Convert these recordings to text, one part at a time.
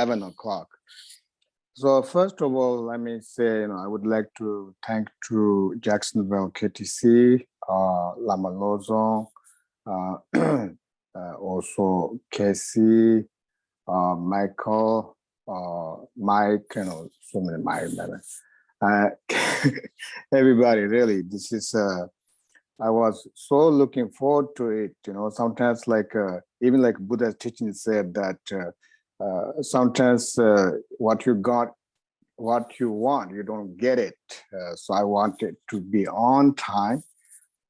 11 o'clock. So first of all, let me say, I would like to thank to Jacksonville KTC, Lama Lozon, also Casey, Michael, Mike, so many Mike. Everybody, really, this is, I was so looking forward to it, sometimes even like Buddha's teaching said that sometimes what you want, you don't get it. So I wanted to be on time,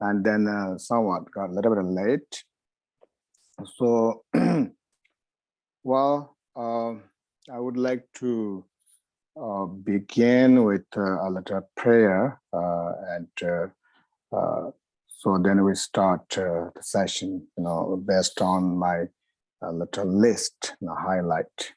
and then somewhat got a little bit late. So, well, I would like to begin with a little prayer, and so then we start the session, based on my little list, highlight.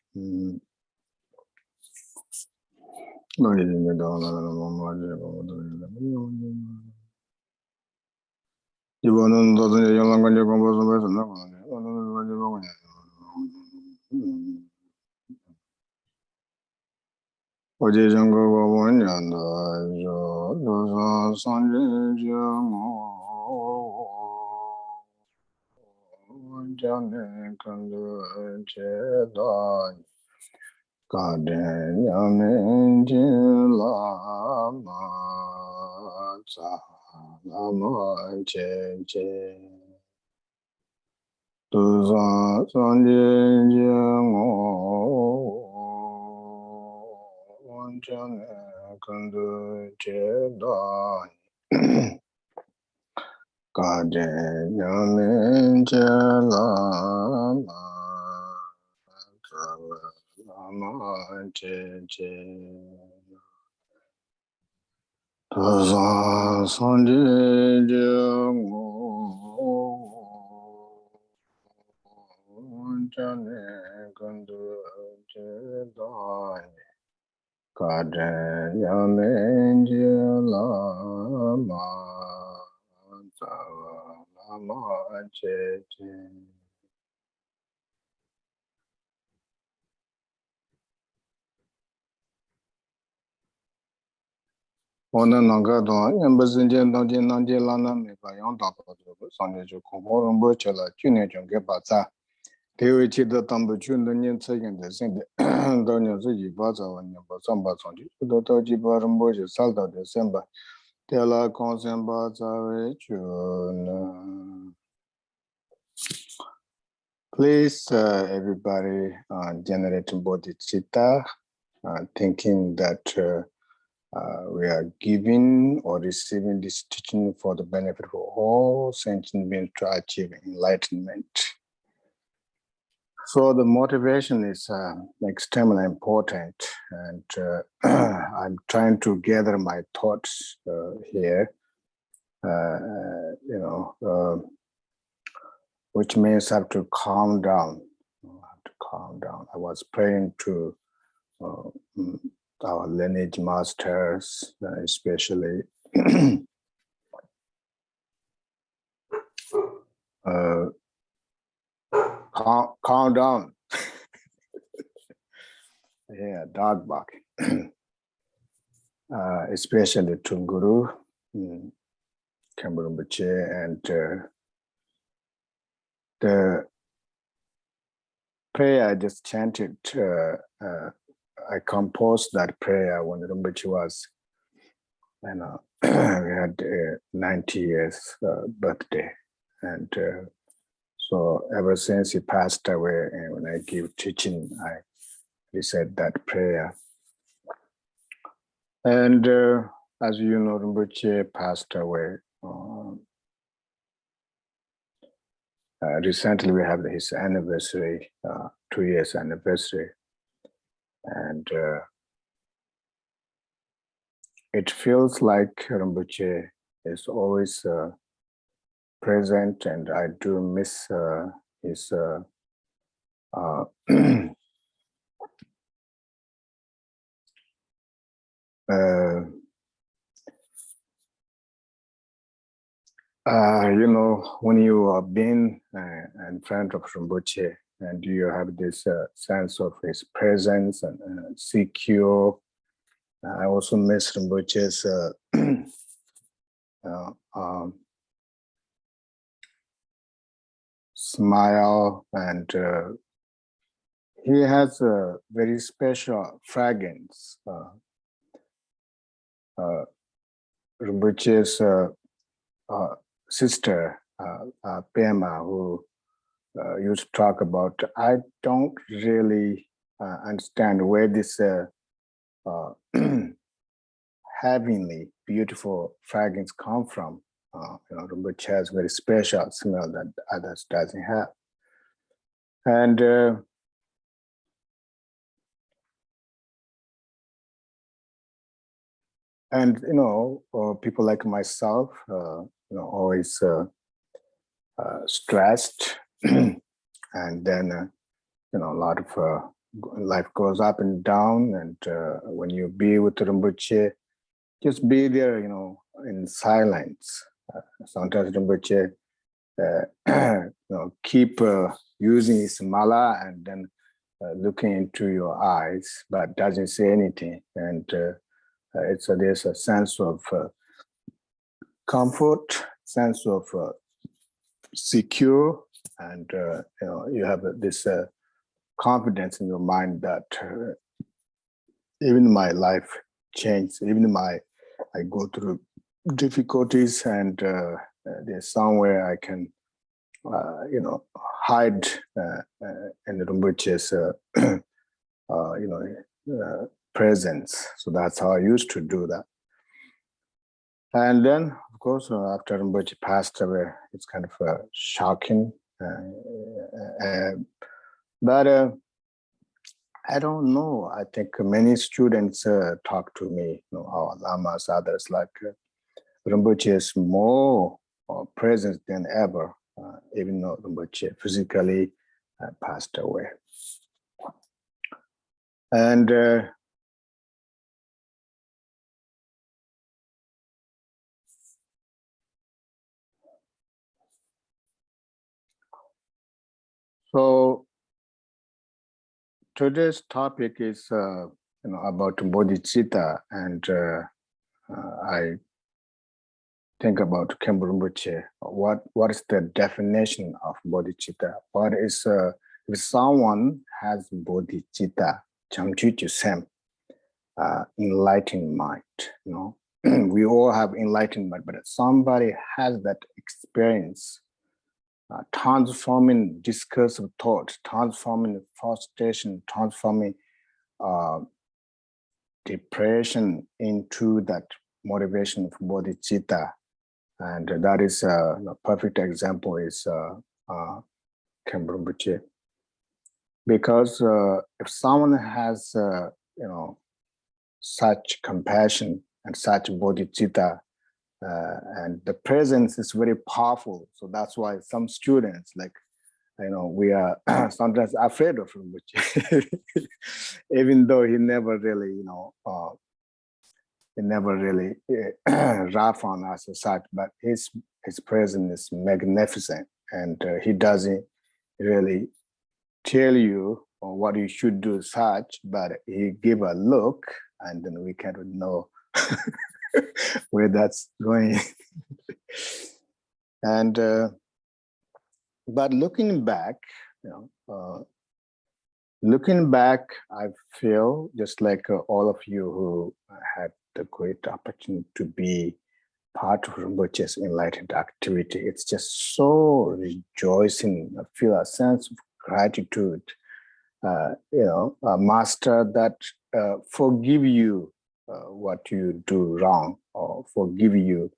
Please, everybody, generate bodhicitta, thinking that we are giving or receiving this teaching for the benefit of all sentient beings to achieve enlightenment. So the motivation is extremely important, and I'm trying to gather my thoughts here, which means I have to calm down. I was praying to our lineage masters, especially calm down. Yeah, dog bark. Especially to Guru, Khenpo Rinpoche, and the prayer I just chanted. I composed that prayer when Rinpoche was, we had 90 years birthday, and so ever since he passed away, and when I give teaching, I recite that prayer. And as you know, Rinpoche passed away. Recently, we have his anniversary, 2 years anniversary, and it feels like Rinpoche is always present, and I do miss his when you have been in front of Rinpoche, and you have this sense of his presence and secure. I also miss Rinpoche's smile, and he has a very special fragrance. Rinpoche's sister, Pema, who used to talk about, I don't really understand where this heavenly, beautiful fragrance come from. Rinpoche has very special smell that others doesn't have. And people like myself, always stressed, and then a lot of life goes up and down. And when you be with Rinpoche, just be there, in silence. Sometimes Rinpoche, keep using his mala and then looking into your eyes, but doesn't say anything. And there's a sense of comfort, sense of secure, and you have this confidence in your mind that even my life changed, even I go through difficulties, and there's somewhere I can hide in the Rinpoche's presence. So that's how I used to do that. And then, of course, after Rinpoche passed away, it's kind of shocking. But I don't know. I think many students talk to me, our lamas, others, like Rinpoche is more present than ever, even though Rinpoche physically passed away. And so today's topic is about bodhicitta, and I think about Khenpo Rinpoche. What is the definition of bodhicitta? What is if someone has bodhicitta, chamchuchu sem, enlightened mind, we all have enlightened mind, but somebody has that experience, transforming discursive thought, transforming frustration, transforming depression into that motivation of bodhicitta. And that is a perfect example is Khenpo Rinpoche. Because if someone has such compassion and such bodhicitta, and the presence is very powerful, so that's why some students, like, we are sometimes afraid of Rinpoche, even though he never really, rough on us as such, but his presence is magnificent, and he doesn't really tell you what you should do such, but he give a look, and then we kind of know where that's going. And but looking back, I feel just like all of you who had the great opportunity to be part of Rinpoche's enlightened activity, it's just so rejoicing. I feel a sense of gratitude. A master that forgive you what you do wrong, or forgive you,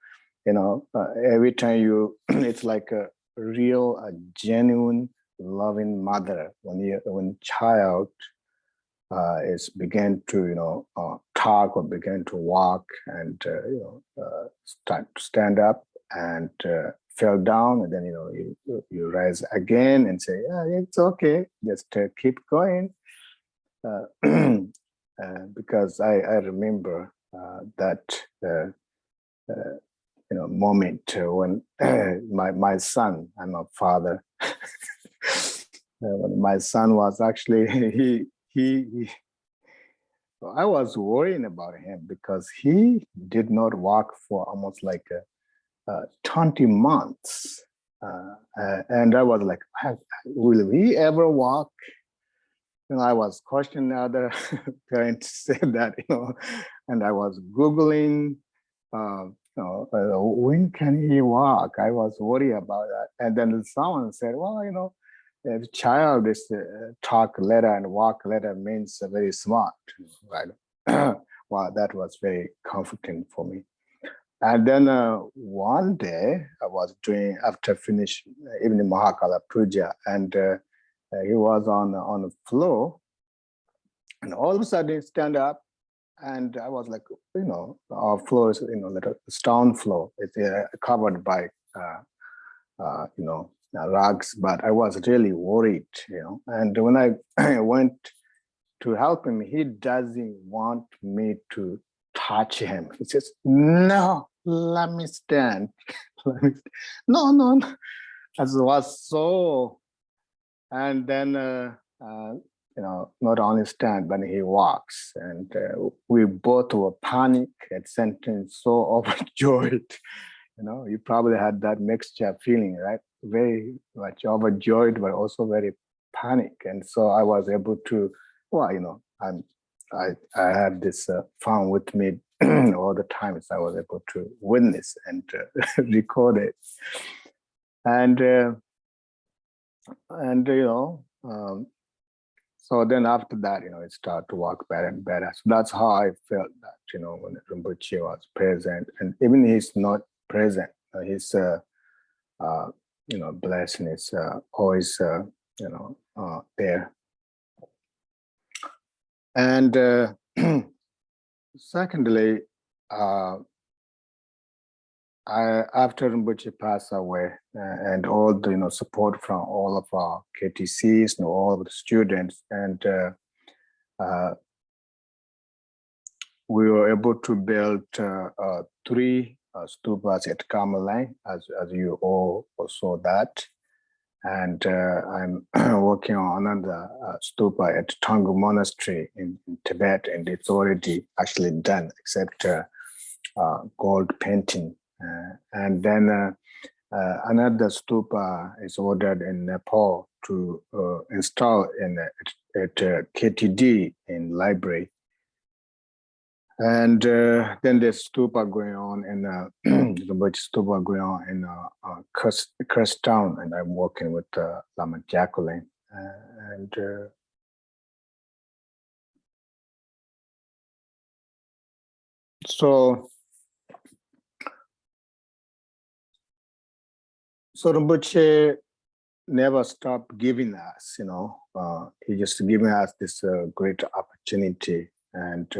every time you, it's like a real, genuine, loving mother. When child is began to talk or began to walk, and start to stand up and fell down, and then you rise again and say, yeah, it's okay, just keep going. Because I remember that moment when my son, I'm a father, My son was actually, he I was worrying about him because he did not walk for almost like 20 months. And I was like, will he ever walk? And I was questioning other parents said that, and I was Googling, when can he walk? I was worried about that. And then someone said, well, if child is talk letter and walk letter means very smart, right? Wow, that was very comforting for me. And then one day I was doing, after finish evening Mahakala Puja, and he was on the floor, and all of a sudden he stand up, and I was like, our floor is, like a stone floor. It's covered by, rugs, but I was really worried, And when I went to help him, he doesn't want me to touch him. He says, no, let me stand. No. As it was so, and then, not only stand, but he walks. And we both were panic and sentence so overjoyed. You probably had that mixture feeling, right? Very much overjoyed, but also very panic. And so I was able to, I had this fun with me all the time. So I was able to witness and record it. And so then after that, it started to walk better and better. So that's how I felt that, when Rinpoche was present, and even he's not present, his, blessing is always, there. And secondly, after Rinpoche passed away, and all the support from all of our KTCs, all of the students, and we were able to build 3 stupas at Karme Ling, as you all saw that. And I'm working on another stupa at Thrangu Monastery in Tibet, and it's already actually done, except gold painting. And then another stupa is ordered in Nepal to install at KTD in library. And then there's stupa going on in the stupa going on in Crest Town, and I'm working with Lama Jacqueline. So Rinpoche never stopped giving us, he just giving us this great opportunity. And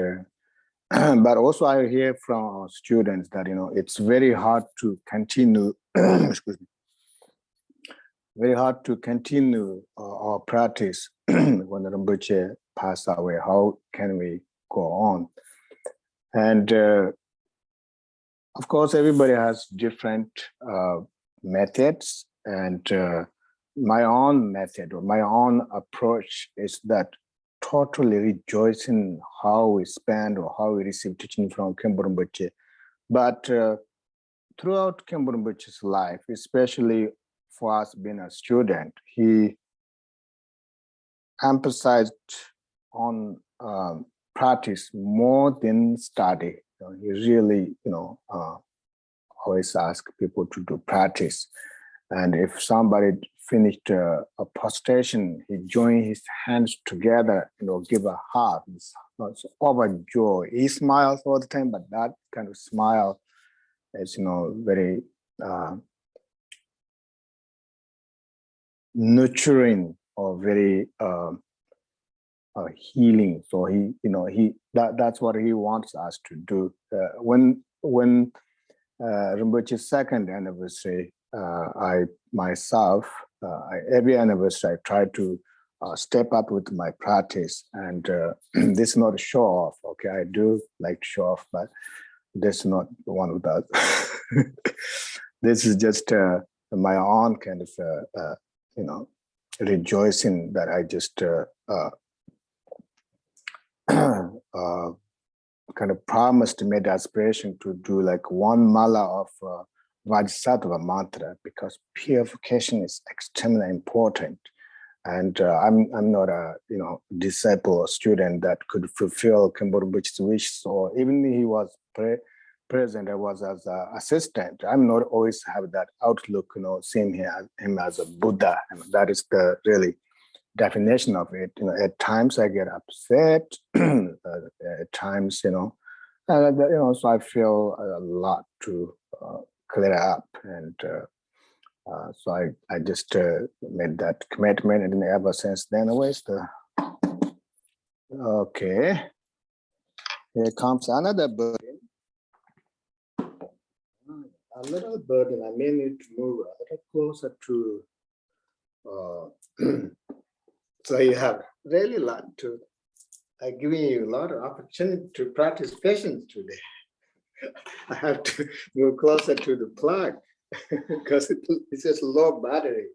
but also I hear from our students that, it's very hard to continue, excuse me, very hard to continue our practice when Rinpoche passed away. How can we go on? And of course, everybody has different methods, and my own method or my own approach is that totally rejoicing how we spend or how we receive teaching from Khenpo Rinpoche. But throughout Khenpo Rinpoche's life, especially for us being a student, he emphasized on practice more than study. He really, always ask people to do practice. And if somebody finished a prostration, he joined his hands together, give a hug. It's overjoyed. He smiles all the time, but that kind of smile is, very nurturing or very healing. So that's what he wants us to do. When Rinpoche's second anniversary, I myself, every anniversary, I try to step up with my practice. And this is not a show off, okay? I do like to show off, but this is not one of that. This is just my own kind of, rejoicing that I just kind of promised, made aspiration to do like one mala of Vajrasattva mantra, because purification is extremely important. And I'm not a disciple or student that could fulfill Khenpo Rinpoche's wishes, or even he was present. I was as an assistant. I'm not always have that outlook, seeing him as a Buddha, and that is the really definition of it. At times I get upset. At times, so I feel a lot to clear up, and so I just made that commitment, and ever since then, always okay. Here comes another burden. A little burden. I may need to move a little closer to. So you have really a lot to. I'm giving you a lot of opportunity to practice patience today. I have to move closer to the plug because it's just low battery.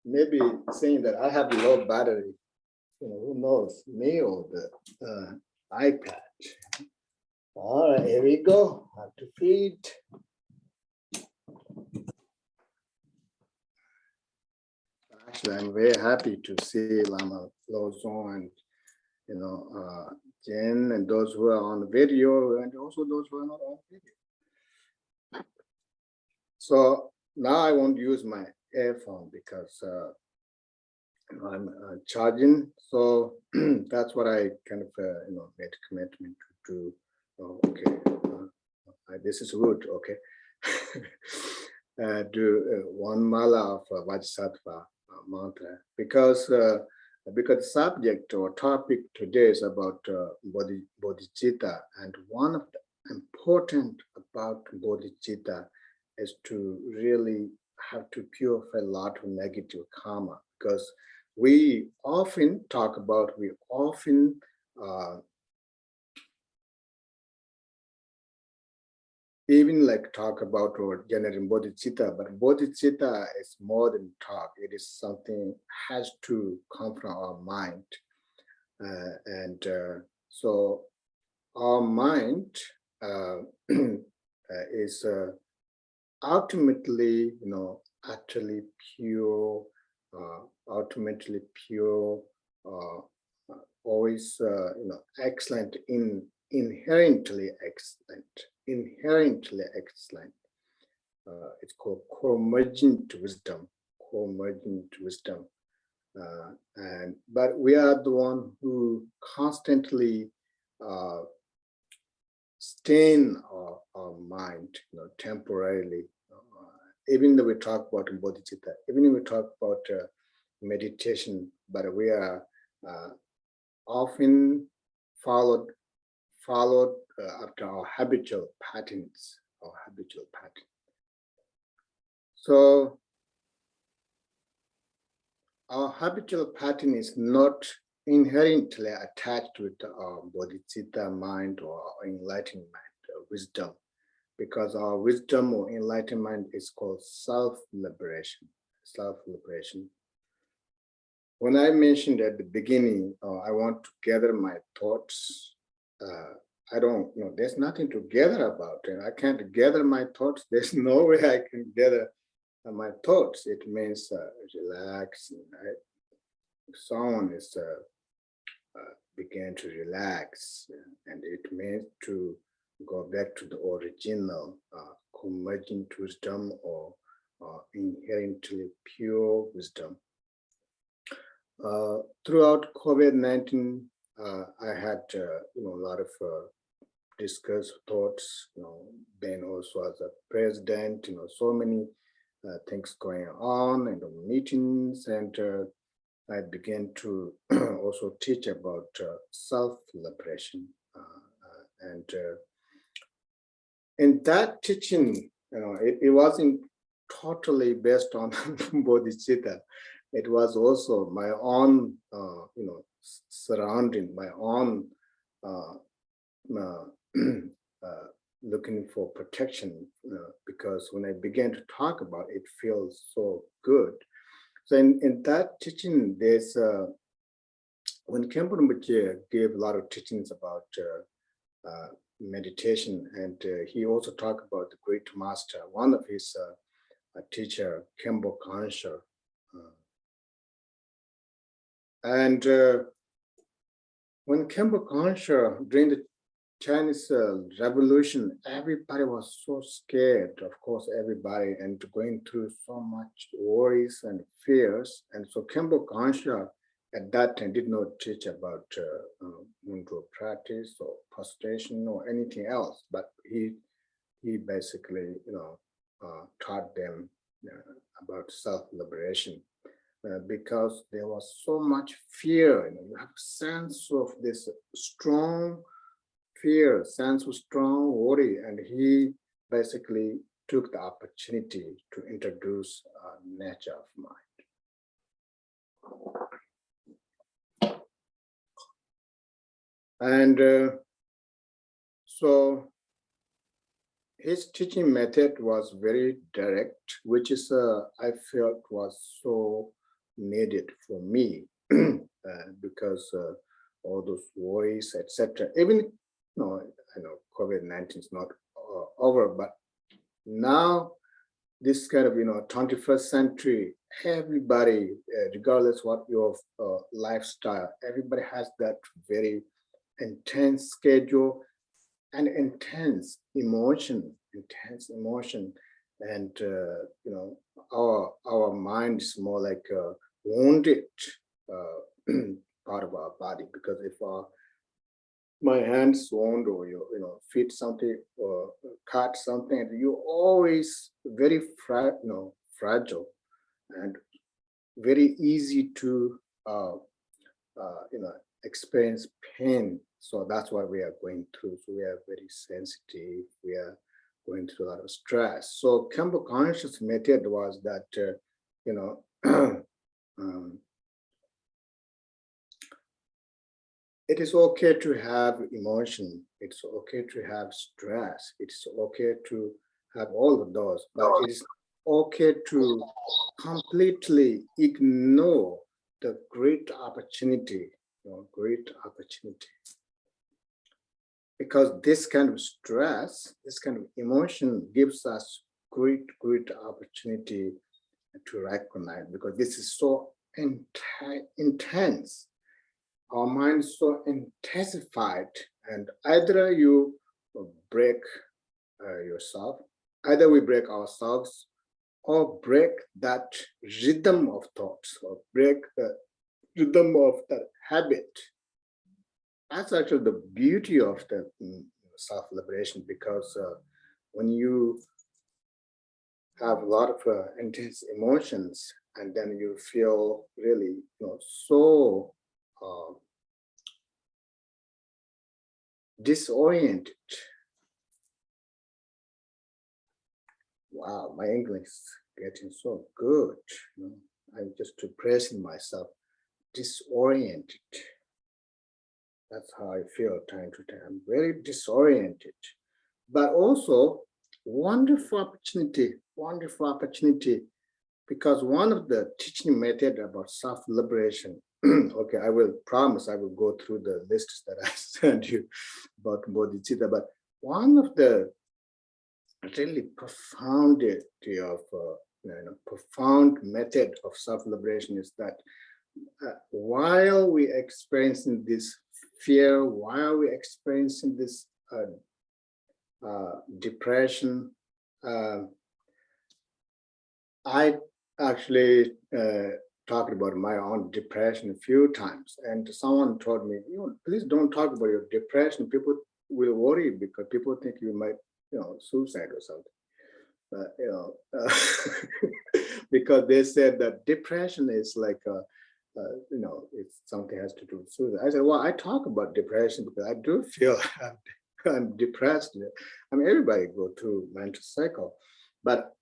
Maybe saying that I have low battery, who knows, me or the iPad. All right, here we go. Have to feed. Actually, I'm very happy to see Lama Lozon and Jen, and those who are on the video, and also those who are not on video. So now I won't use my earphone because I'm charging. So that's what I kind of made a commitment to do. Okay, this is good. Okay, do one mala of Vajrasattva mantra, because the subject or topic today is about bodhicitta, and one of the important about bodhicitta is to really have to purify a lot of negative karma, because we often talk about, even like talk about or generating bodhicitta, but bodhicitta is more than talk. It is something has to come from our mind, and so our mind is ultimately, utterly pure, ultimately pure, always, excellent, inherently excellent. It's called co-emergent wisdom. But we are the one who constantly stain our mind, temporarily. Even though we talk about bodhicitta, even if we talk about meditation, but we are often followed after our habitual patterns. So our habitual pattern is not inherently attached with our bodhicitta mind or our enlightened mind, or wisdom, because our wisdom or enlightened mind is called self-liberation. When I mentioned at the beginning, I want to gather my thoughts, I don't there's nothing to gather about it. I can't gather my thoughts. There's no way I can gather my thoughts. It means relax. Right? Someone is began to relax, and it means to go back to the original convergent wisdom, or inherently pure wisdom. Throughout COVID-19, I had a lot of discussed thoughts. Ben also as a president, so many things going on, and meetings, and I began to also teach about self-liberation, and in that teaching, it wasn't totally based on bodhicitta. It was also my own, surrounding, my own looking for protection, because when I began to talk about it, it feels so good. So in that teaching, there's when Khenpo Rinpoche gave a lot of teachings about meditation, and he also talked about the great master, one of his teacher, Khenpo Karthar. And when Khenpo Karthar, during the Chinese Revolution, everybody was so scared, of course, everybody, and going through so much worries and fears. And so Khenpo Karthar at that time did not teach about mudra practice or prostration or anything else, but he basically, taught them about self-liberation. Because there was so much fear, you have a sense of this strong fear, sense of strong worry, and he basically took the opportunity to introduce nature of mind. And so his teaching method was very direct, which is I felt was so needed for me because all those worries, etc. Even I know COVID-19 is not over, but now this kind of 21st century, everybody, regardless what your lifestyle, everybody has that very intense schedule and intense emotion, and our mind is more like a wounded part of our body, because if my hand's wound or your feet something or cut something, and you're always very fragile and very easy to experience pain. So that's what we are going through. So we are very sensitive. We are going through a lot of stress. So Khenpo conscious method was that it is okay to have emotion. It's okay to have stress. It's okay to have all of those, but it is okay to completely ignore the great opportunity, because this kind of stress, this kind of emotion gives us great opportunity to recognize, because this is so intense. Our mind is so intensified, and either you break yourself, either we break ourselves, or break that rhythm of thoughts, or break the rhythm of that habit. That's actually the beauty of the self-liberation, because when you have a lot of intense emotions, and then you feel really so disoriented. Wow, my English is getting so good. I'm just depressing myself, disoriented. That's how I feel time to time. I'm very disoriented, but also wonderful opportunity, because one of the teaching method about self-liberation, okay, I will promise I will go through the lists that I sent you about Bodhicitta, but one of the really profundity of profound method of self-liberation is that while we experiencing this fear, while we experiencing this depression, I actually talked about my own depression a few times, and someone told me, please don't talk about your depression. People will worry because people think you might, suicide or something. Because they said that depression is like it's something has to do with suicide. I said, well, I talk about depression because I do feel I'm depressed. I mean, everybody go through mental cycle, but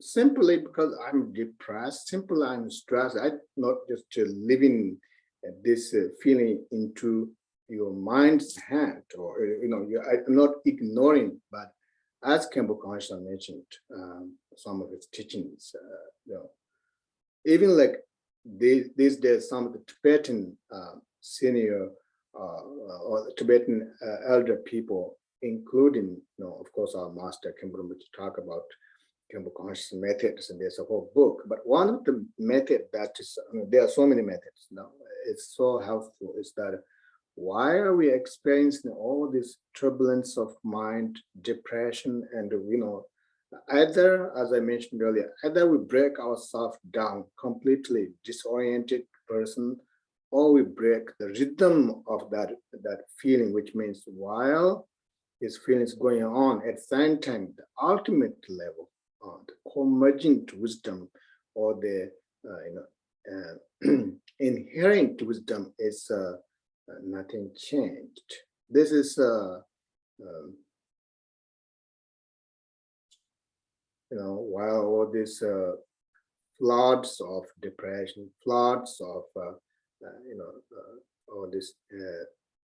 simply because I'm depressed, simply I'm stressed, I'm not just living this feeling into your mind's hand, or I'm not ignoring, but as Khenpo Karthar mentioned, some of his teachings, even like these days, some of the Tibetan senior or Tibetan elder people, including, of course, our master Khenpo Rinpoche, talk about Khenpo conscious methods, and there's a whole book. But one of the methods that is, there are so many methods now, it's so helpful, is that why are we experiencing all this turbulence of mind, depression, and either, as I mentioned earlier, either we break ourselves down, completely disoriented person, or we break the rhythm of that feeling, which means while this feeling is going on, at the same time, the ultimate level, the convergent wisdom, or the inherent wisdom is nothing changed. This is while all these floods of depression, floods of all this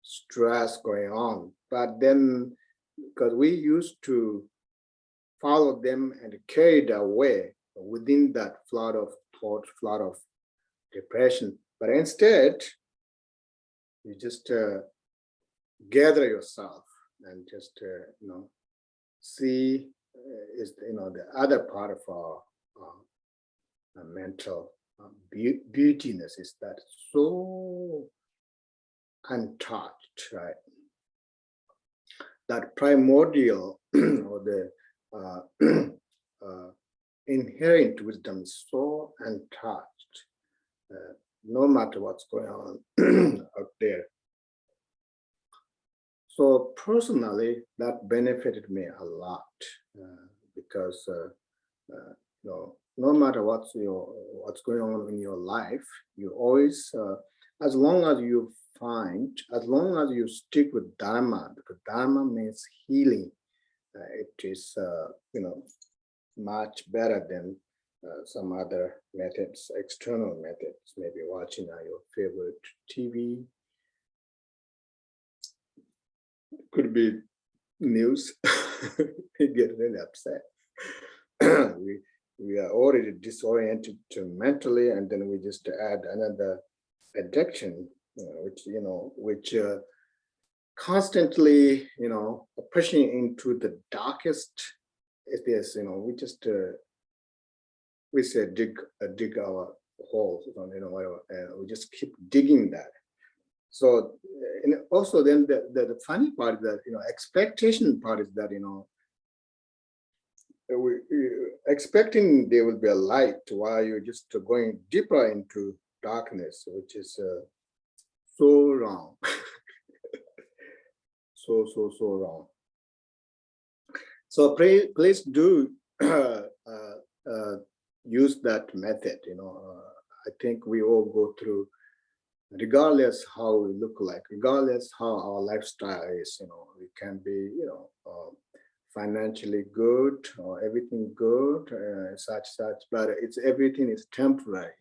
stress going on, but then because we used to follow them and carried away within that flood of thought, flood of depression, but instead you just gather yourself and just see is the other part of our mental beautiness is that so untouched, right? That primordial or the inherent wisdom is so untouched, no matter what's going on out there. So personally, that benefited me a lot because no matter what's going on in your life, you always, as long as you stick with Dharma, because Dharma means healing, it is much better than some other methods, external methods, maybe watching your favorite TV. Could be news. You get really upset. we are already disoriented mentally, and then we just add another addiction, which constantly, pushing into the darkest. It is, we just we say dig our holes, whatever, and we just keep digging that. So, and also then the funny part is that, expectation part is that, we expecting there will be a light while you're just going deeper into darkness, which is so wrong. so wrong. So please do use that method. I think we all go through, regardless how we look like, regardless how our lifestyle is, we can be, financially good or everything good, such, but everything is temporary.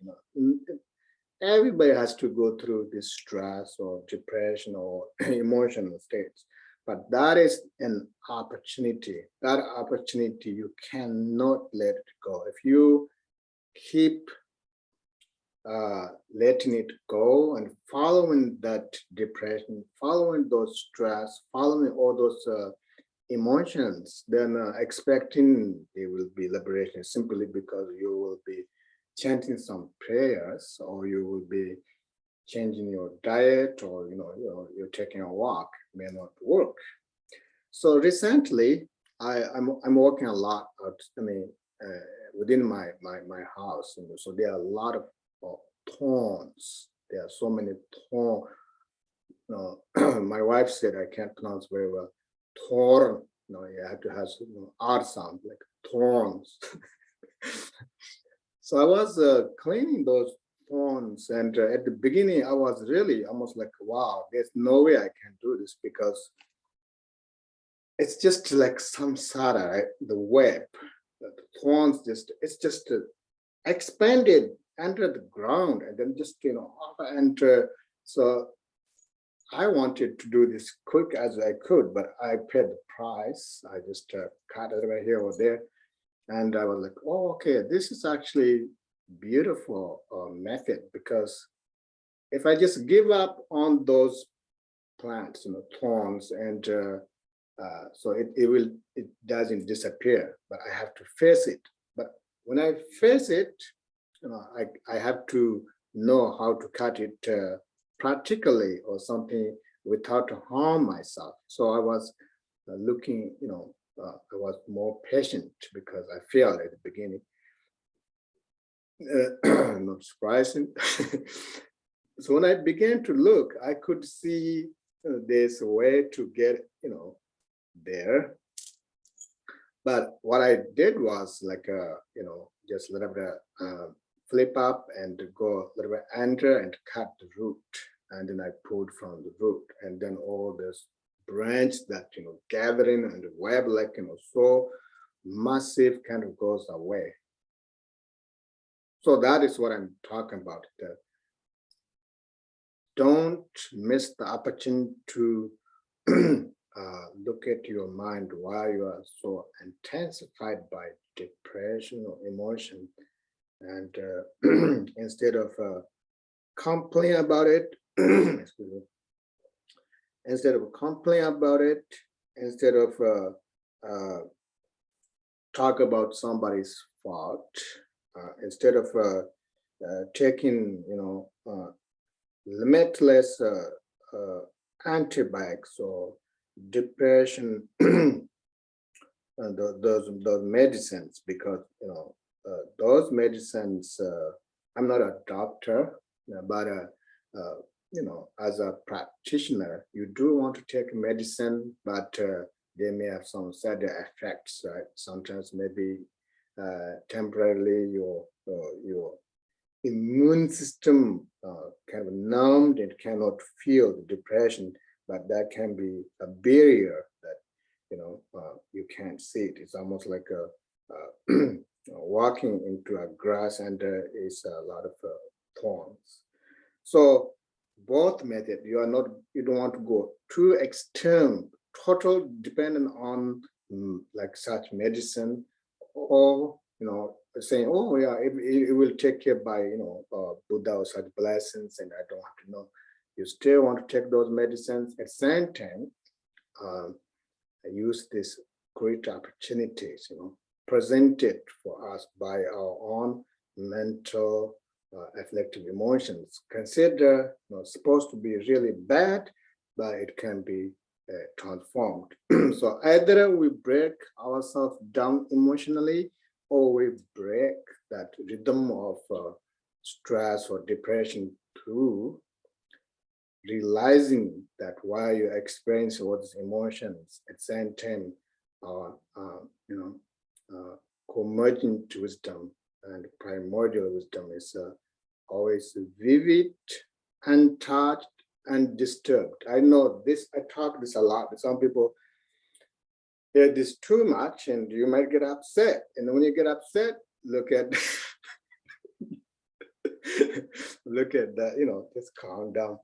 Everybody has to go through this stress or depression or emotional states, but that is an opportunity. That opportunity, you cannot let it go. If you keep letting it go and following that depression, following those stress, following all those emotions, then expecting there will be liberation simply because you will be chanting some prayers, or you will be changing your diet, or you're taking a walk, may not work. So recently, I'm working a lot out. Within my house, so there are a lot of thorns. There are so many thorns. My wife said I can't pronounce very well. Thorn. You have to have R sound, like thorns. So I was cleaning those thorns, and at the beginning I was really almost like, wow, there's no way I can do this, because it's just like samsara, right? The web, the thorns, it's just expanded under the ground, and then just enter. So I wanted to do this quick as I could, but I paid the price. I just cut it right here or there, and I was like, oh, okay, this is actually beautiful method, because if I just give up on those plants, thorns, and so it doesn't disappear, but I have to face it. But when I face it, I have to know how to cut it practically or something without to harm myself. So I was looking, I was more patient because I failed at the beginning. Not surprising. So when I began to look, I could see there's a way to get, there. But what I did was like, just a little bit flip up and go a little bit under and cut the root. And then I pulled from the root, and then all this branch that, gathering and web, like, so massive, kind of goes away. So that is what I'm talking about. That don't miss the opportunity to look at your mind while you are so intensified by depression or emotion. And instead of complaining about it, instead of complaining about it, instead of talk about somebody's fault, instead of taking, limitless antibiotics or depression, those medicines, because those medicines. I'm not a doctor, but as a practitioner, you do want to take medicine, but they may have some side effects, right? Sometimes maybe temporarily your immune system kind of numbed and cannot feel the depression, but that can be a barrier that you can't see it. It's almost like a walking into a grass and there is a lot of thorns. So both methods, you don't want to go too extreme, total dependent on like such medicine, or saying, oh yeah, it will take care by Buddha or such blessings, and I don't have to know. You still want to take those medicines. At the same time, I use this great opportunities, presented for us by our own mental afflictive emotions. Consider supposed to be really bad, but it can be transformed. So either we break ourselves down emotionally, or we break that rhythm of stress or depression through realizing that while you experience all these emotions, at the same time, convergent wisdom and primordial wisdom is always vivid, untouched, and disturbed. I know this, I talk this a lot. Some people hear this too much and you might get upset. And when you get upset, look at look at that, just calm down.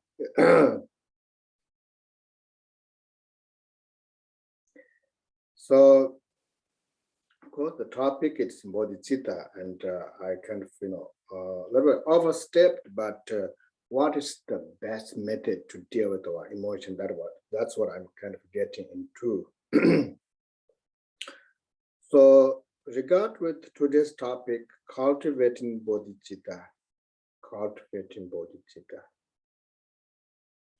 So, of course, the topic is bodhicitta, and I kind of, a little bit overstepped, but what is the best method to deal with our emotion? That's what I'm kind of getting into. So, regard with today's topic, cultivating bodhicitta. Cultivating bodhicitta.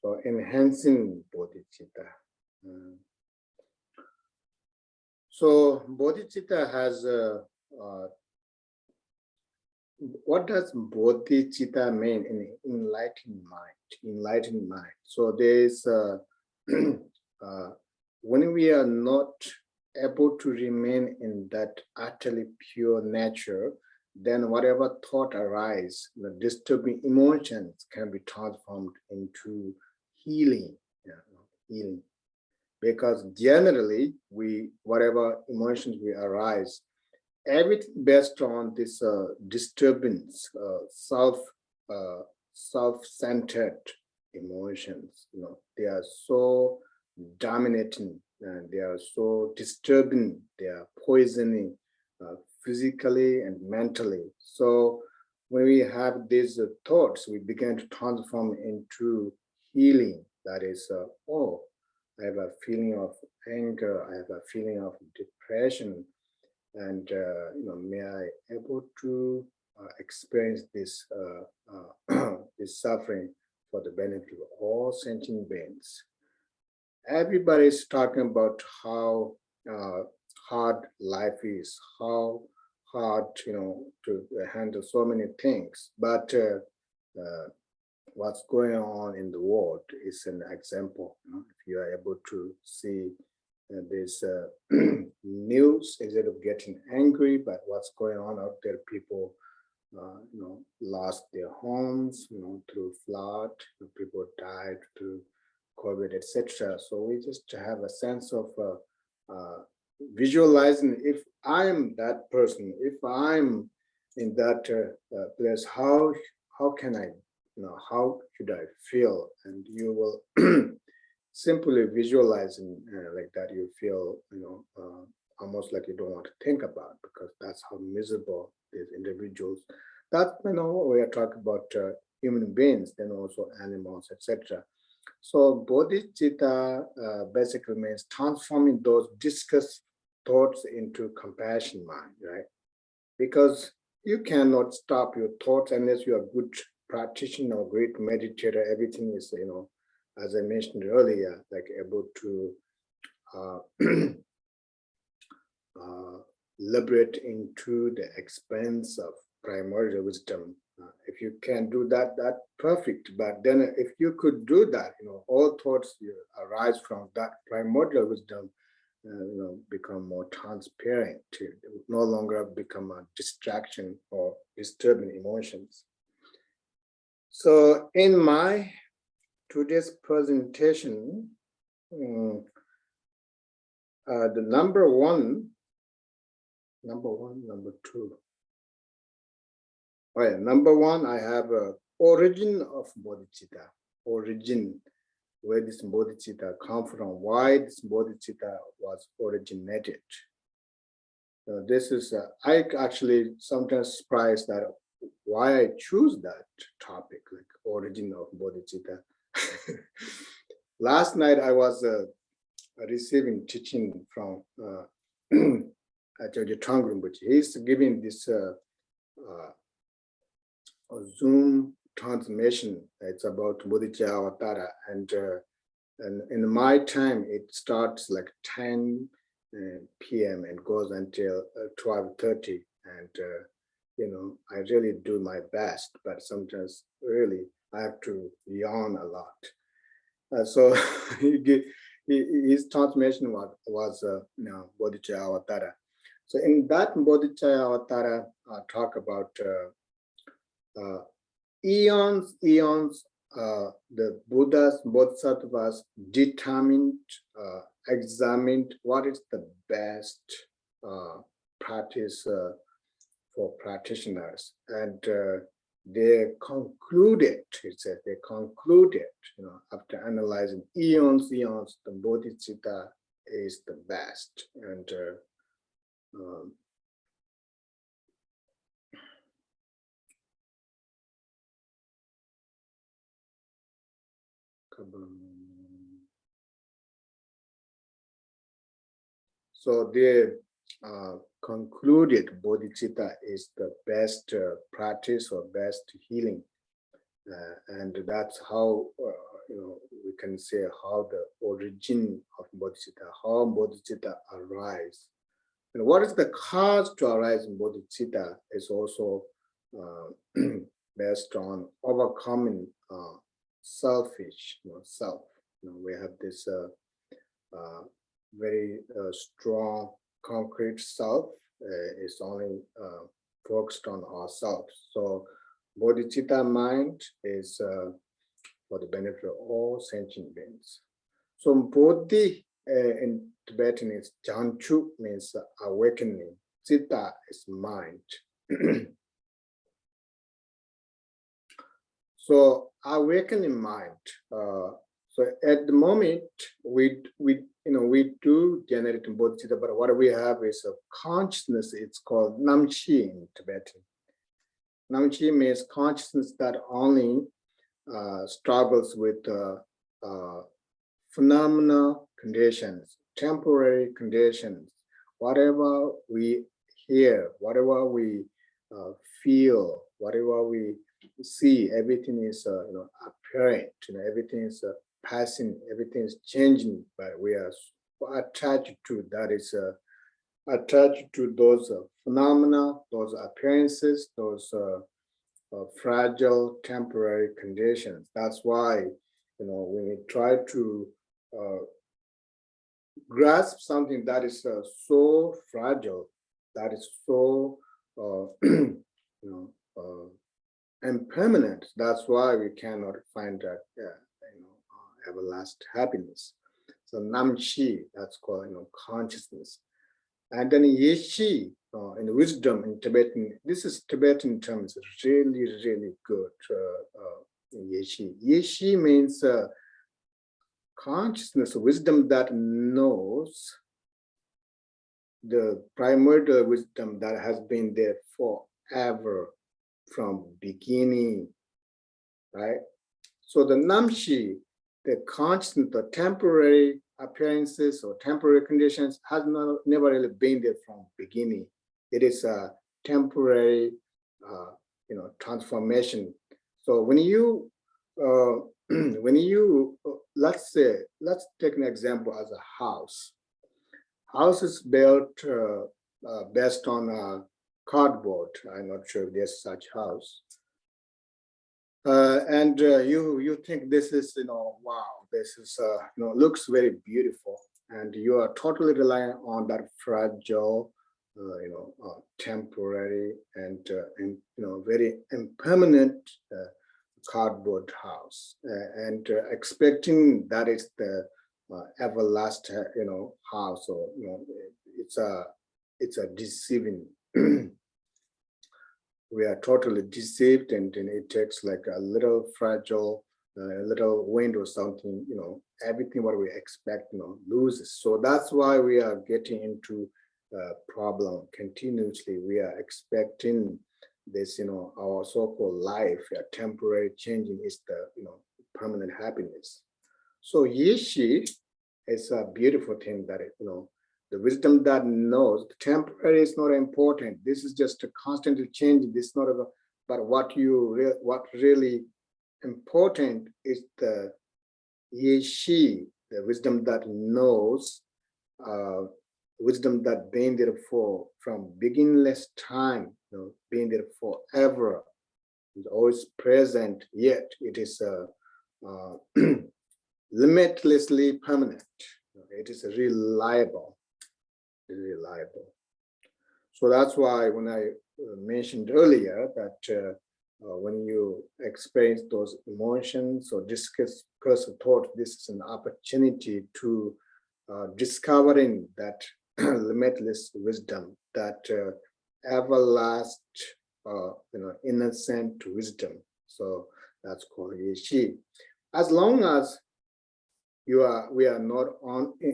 So, enhancing bodhicitta. So bodhicitta has what does bodhicitta mean in enlightened mind? Enlightened mind. So there is when we are not able to remain in that utterly pure nature, then whatever thought arise, the disturbing emotions can be transformed into healing. Healing. Because generally, whatever emotions we arise, everything based on this disturbance, self-centered emotions. They are so dominating and they are so disturbing. They are poisoning physically and mentally. So when we have these thoughts, we begin to transform into healing. That is, oh, I have a feeling of anger, I have a feeling of depression, and may I able to experience this this suffering for the benefit of all sentient beings. Everybody's talking about how hard life is, how hard to handle so many things. But what's going on in the world is an example. If you are able to see this news, instead of getting angry, but what's going on out there, people lost their homes, through flood, people died through COVID, etc. So we just have a sense of visualizing, if I'm that person, if I'm in that place, how can I, how should I feel? And you will simply visualizing like that, you feel, almost like you don't want to think about, because that's how miserable these individuals. That, we are talking about human beings, then also animals, etc. So bodhicitta basically means transforming those disgust thoughts into compassion mind, right? Because you cannot stop your thoughts unless you are a good practitioner or great meditator. Everything is, as I mentioned earlier, like able to liberate into the expanse of primordial wisdom. If you can do that, that's perfect. But then if you could do that, all thoughts arise from that primordial wisdom, become more transparent, to no longer become a distraction or disturbing emotions. So in my today's presentation, the number two. Oh yeah, number one, I have a origin of bodhicitta, origin, where this bodhicitta come from, why this bodhicitta was originated. This is, I actually sometimes surprised that why I choose that topic, like origin of bodhicitta. Last night I was receiving teaching from H.H Karmapa Rinpoche. He's giving this Zoom transmission. It's about Bodhicitta Avatara, and in my time it starts like 10 p.m. and goes until 12:30, and I really do my best, but sometimes really I have to yawn a lot. So his transmission was Bodhicitta Avatara. So in that Bodhicitta Avatara, talk about eons, the Buddhas, Bodhisattvas determined, examined what is the best practice for practitioners, and they concluded, he said, they concluded, after analyzing eons, the Bodhicitta is the best. And so they concluded bodhicitta is the best practice or best healing, and that's how we can say how the origin of bodhicitta, how bodhicitta arise, and what is the cause to arise in bodhicitta is also based on overcoming selfish, self. We have this very strong, concrete self. Is only focused on ourselves. So bodhicitta mind is for the benefit of all sentient beings. So bodhi in Tibetan is janchu, means awakening. Citta is mind. So awakening mind. So at the moment we do generate bodhicitta, but what we have is a consciousness. It's called namchi in Tibetan. Namchi means consciousness that only struggles with phenomena conditions, temporary conditions. Whatever we hear, whatever we feel, whatever we see, everything is apparent. Everything is passing, everything is changing, but we are attached to that. Is attached to those phenomena, those appearances, those fragile temporary conditions. That's why, when we try to grasp something that is so fragile, that is so impermanent, that's why we cannot find that everlasting happiness. So namchi, that's called consciousness. And then yeshi, in wisdom in Tibetan, this is Tibetan terms, really, really good. Yeshi. Yeshi means consciousness, wisdom that knows, the primordial wisdom that has been there forever, from beginning, right? So the namshi, the constant, the temporary appearances or temporary conditions has never really been there from beginning. It is a temporary, transformation. So when you, let's take an example as a house. House is built based on cardboard. I'm not sure if there's such house. And you think this is, wow, this is, looks very beautiful, and you are totally relying on that fragile, temporary and very impermanent cardboard house, and expecting that is the everlasting, house, or it's a deceiving. We are totally deceived, and it takes like a little fragile, a little wind or something, everything what we expect, loses. So that's why we are getting into problem continuously. We are expecting this, our so-called life, temporary changing is the, permanent happiness. So yeshi is a beautiful thing that, the wisdom that knows the temporary is not important. This is just a constantly changing. This is not about, but what really important is the yeshi, the wisdom that knows, wisdom that been there from beginningless time, being there forever, is always present. Yet it is limitlessly permanent. It is reliable. So that's why when I mentioned earlier that when you experience those emotions or discursive thought, this is an opportunity to discovering that limitless wisdom, that everlasting, innocent wisdom. So that's called yeshi. As long as we are not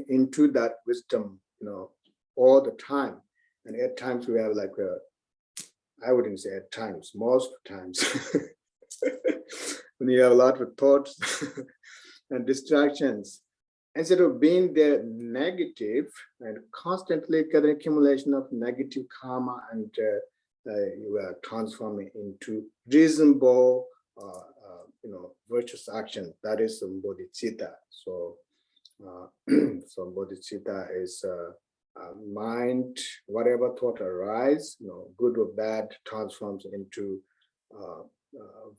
into that wisdom, all the time, and at times we have like I wouldn't say at times, most times, when you have a lot of thoughts and distractions, instead of being there negative and constantly getting accumulation of negative karma, and you are transforming into reasonable, virtuous action. That is bodhicitta. So, so bodhicitta is mind, whatever thought arise, good or bad, transforms into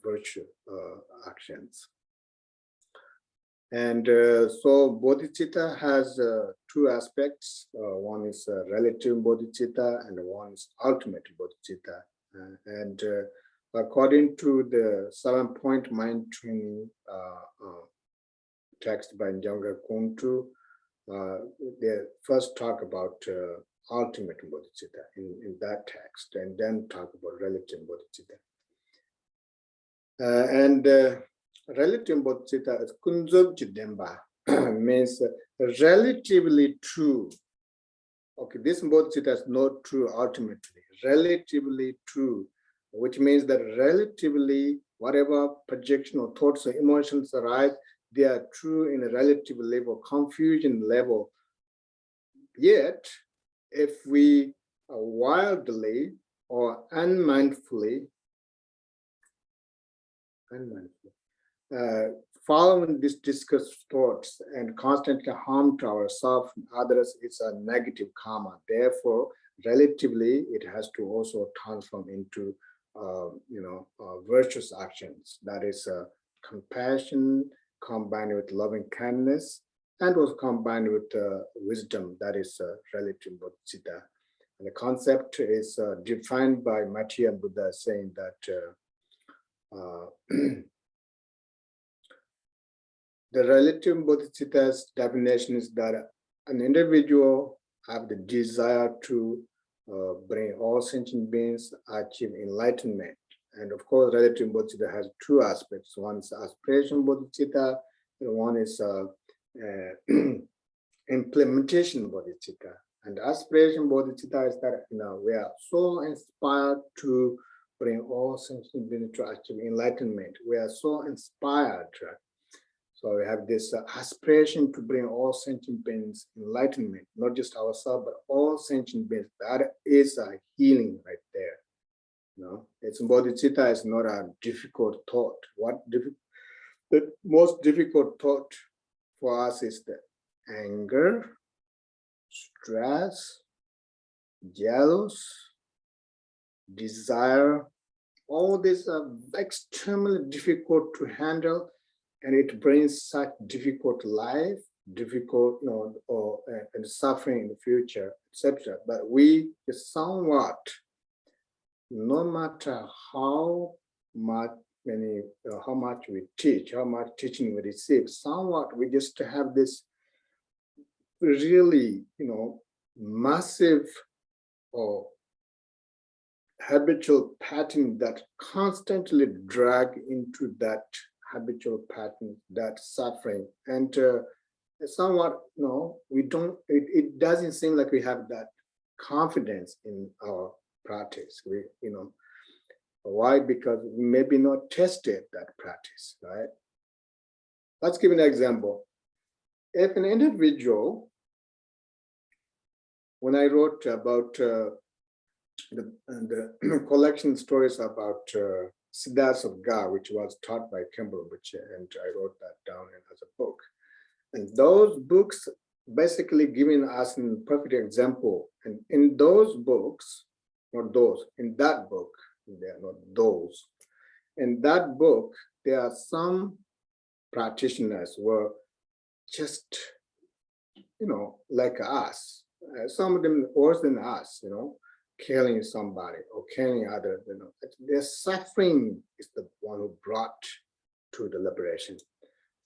virtue actions. And so bodhicitta has two aspects. One is relative bodhicitta, and one is ultimate bodhicitta. And according to the 7-point mind training text by Njanga Kuntu, they first talk about ultimate bodhicitta in that text, and then talk about relative bodhicitta. And relative bodhicitta is kunzub jidemba, means relatively true. Okay, this bodhicitta is not true ultimately, relatively true. which means that relatively whatever projection or thoughts or emotions arise, they are true in a relative level, confusion level. Yet, if we wildly or unmindfully following these discussed thoughts and constantly harm to ourselves and others, it's a negative karma. Therefore, relatively, it has to also transform into virtuous actions. That is compassion combined with loving kindness, and was combined with wisdom. That is relative bodhicitta. And the concept is defined by Maitreya Buddha, saying that the relative bodhicitta's definition is that an individual have the desire to bring all sentient beings achieve enlightenment. And of course, relative bodhicitta has two aspects. One is aspiration bodhicitta, and one is implementation bodhicitta. And aspiration bodhicitta is that we are so inspired to bring all sentient beings to achieve enlightenment. We are so inspired. So we have this aspiration to bring all sentient beings enlightenment, not just ourselves, but all sentient beings. That is a healing right there. It's bodhicitta is not a difficult thought. The most difficult thought for us is the anger, stress, jealous, desire. All these are extremely difficult to handle, and it brings such difficult life, and suffering in the future, etc. But we somewhat, no matter how much we teach, how much teaching we receive, somewhat we just have this really, massive or habitual pattern that constantly drag into that habitual pattern, that suffering. And somewhat, we don't, it doesn't seem like we have that confidence in our practice. Why? Because we maybe not tested that practice, right? Let's give an example. If an individual, when I wrote about the collection stories about Siddhas of God, which was taught by Khenpo Rinpoche, and I wrote that down as a book. And those books basically giving us a perfect example. And in those books, not those, in that book, they are not those. In that book, there are some practitioners who were just, like us. Some of them worse than us, killing somebody or killing others. Their suffering is the one who brought to the liberation,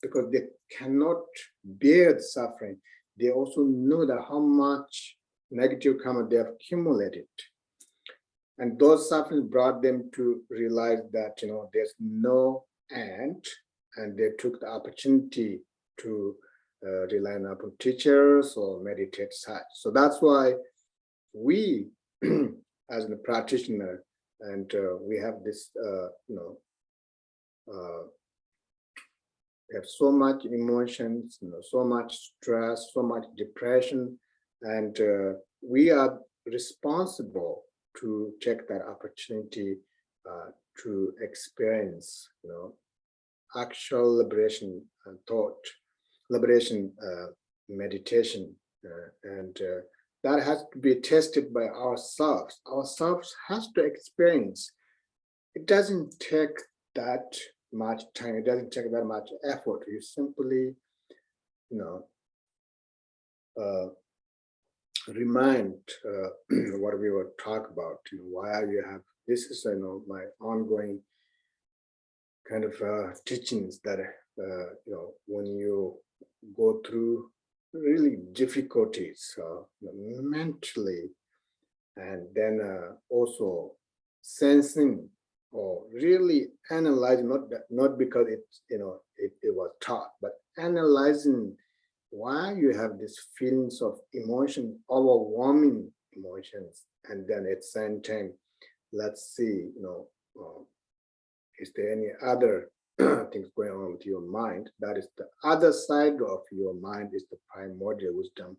because they cannot bear the suffering. They also know that how much negative karma they have accumulated. And those sufferings brought them to realize that, there's no end, and they took the opportunity to rely upon teachers or meditate such. So that's why we, as a practitioner, and we have this, we have so much emotions, so much stress, so much depression, and we are responsible to take that opportunity to experience, actual liberation thought, liberation meditation, and that has to be tested by ourselves. Ourselves has to experience. It doesn't take that much time. It doesn't take that much effort. You simply, remind what we were talking about. Why you have this is my ongoing kind of teachings that when you go through really difficulties mentally, and then also sensing or really analyzing, not because it was taught, but analyzing why you have these feelings of emotion, overwhelming emotions, and then at the same time, let's see, is there any other things going on with your mind? That is the other side of your mind is the primordial wisdom,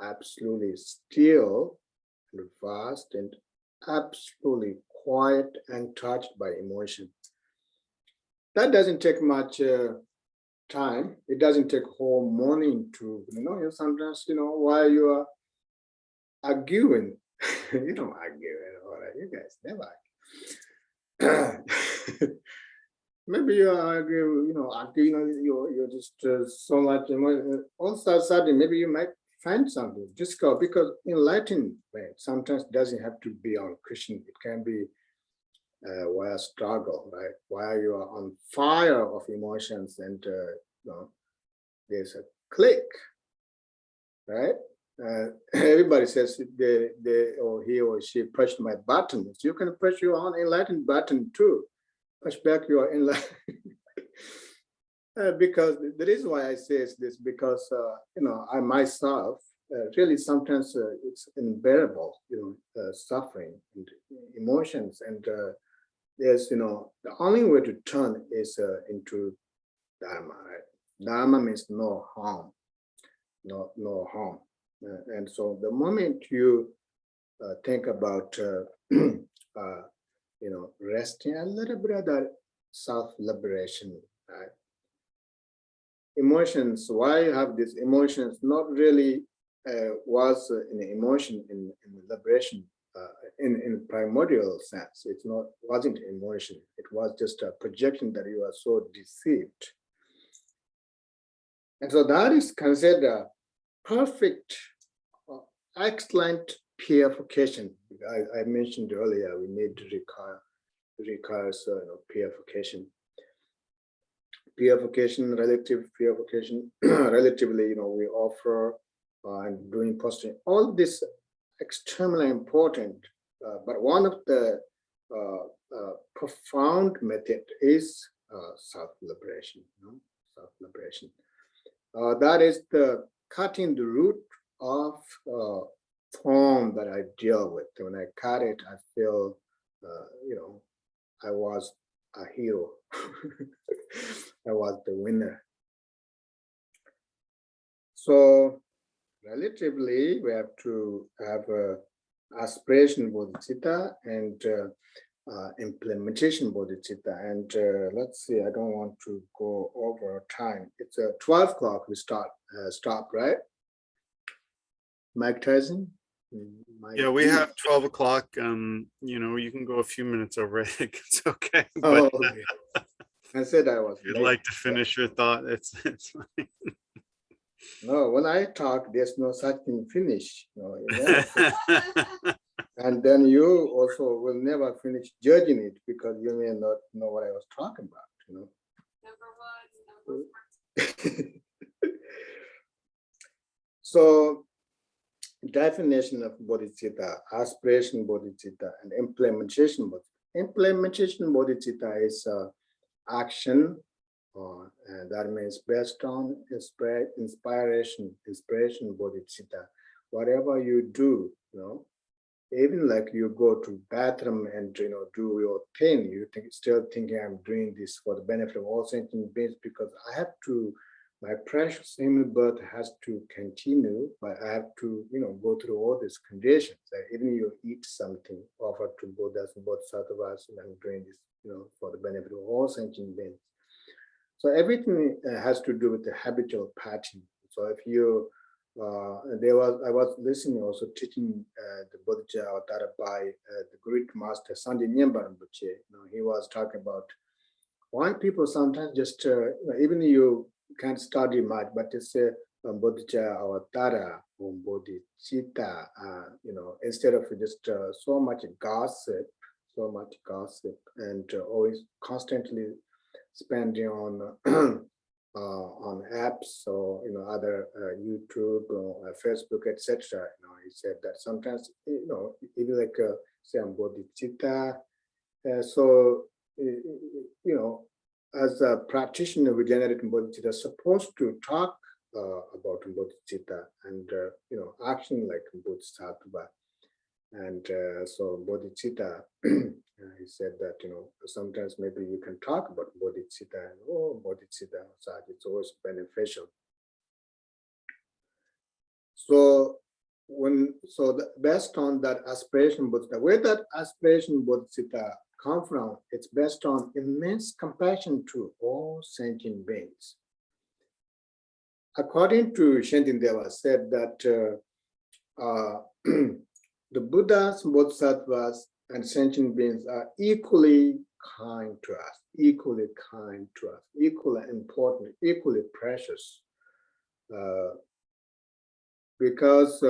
absolutely still and vast and absolutely quiet and touched by emotion. That doesn't take much time. It doesn't take whole morning to, sometimes, while you are arguing, you don't argue, you guys never argue. Maybe you argue, you're just so much, all of a sudden, maybe you might find something, just go, because enlightenment sometimes doesn't have to be on Christian, it can be while struggle, right? While you are on fire of emotions and there's a click, right? Everybody says they or he or she pushed my button. So you can push your own enlightened button too. Push back your enlightened. Because the reason why I say is this, because I myself really sometimes it's unbearable, suffering and emotions, and there's the only way to turn is into Dharma, right? Dharma means no harm, no harm. And so the moment you think about resting a little bit of that self-liberation, right? Emotions, why you have these emotions, not really was an emotion in liberation in primordial sense. It's wasn't emotion. It was just a projection that you are so deceived. And so that is considered perfect, excellent purification. I mentioned earlier, we need to require purification. Purification, relative purification, relatively, we offer and doing posture. All this extremely important, but one of the profound method is self-liberation. Self-liberation. That is the cutting the root of form that I deal with. When I cut it, I feel, I was a hero. I was the winner. So relatively, we have to have aspiration bodhicitta and implementation bodhicitta. And let's see, I don't want to go over time. It's 12 o'clock we stop, right? Mike Tyson? Yeah, we have 12 o'clock. You can go a few minutes over. It's okay. Oh, okay. I said I was You'd late. like to finish your thought. It's fine. No, when I talk, there's no such thing finish. And then you also will never finish judging it because you may not know what I was talking about, So definition of bodhicitta, aspiration bodhicitta, and implementation bodhicitta. Implementation bodhicitta is action, that means based on inspiration bodhicitta. Whatever you do, even like you go to bathroom and do your thing, you still thinking I'm doing this for the benefit of all sentient beings because I have to. My precious human birth has to continue, but I have to, go through all these conditions. Even you eat something offered to Buddhas and Bodhisattvas, and I'm doing this, for the benefit of all sentient beings. So everything has to do with the habitual pattern. So if you, I was listening also teaching the Bodhicitta Avatar by the great master Sanjay Nyemba Rinpoche. He was talking about why people sometimes just, even you can't study much, but it's a Bodhicitta Avatara or Bodhicitta, instead of just so much gossip, and always constantly spending on on apps or other YouTube or Facebook, etc. He said that sometimes even like say on Bodhicitta, so as a practitioner with generating bodhicitta, supposed to talk about bodhicitta and action like bodhisattva, and so bodhicitta He said that, sometimes maybe you can talk about bodhicitta and bodhicitta such, it's always beneficial. So based on that aspiration bodhicitta, where that aspiration bodhicitta come from, it's based on immense compassion to all sentient beings. According to Shantideva said that the Buddhas, Bodhisattvas, and sentient beings are equally kind to us, equally important, equally precious. Because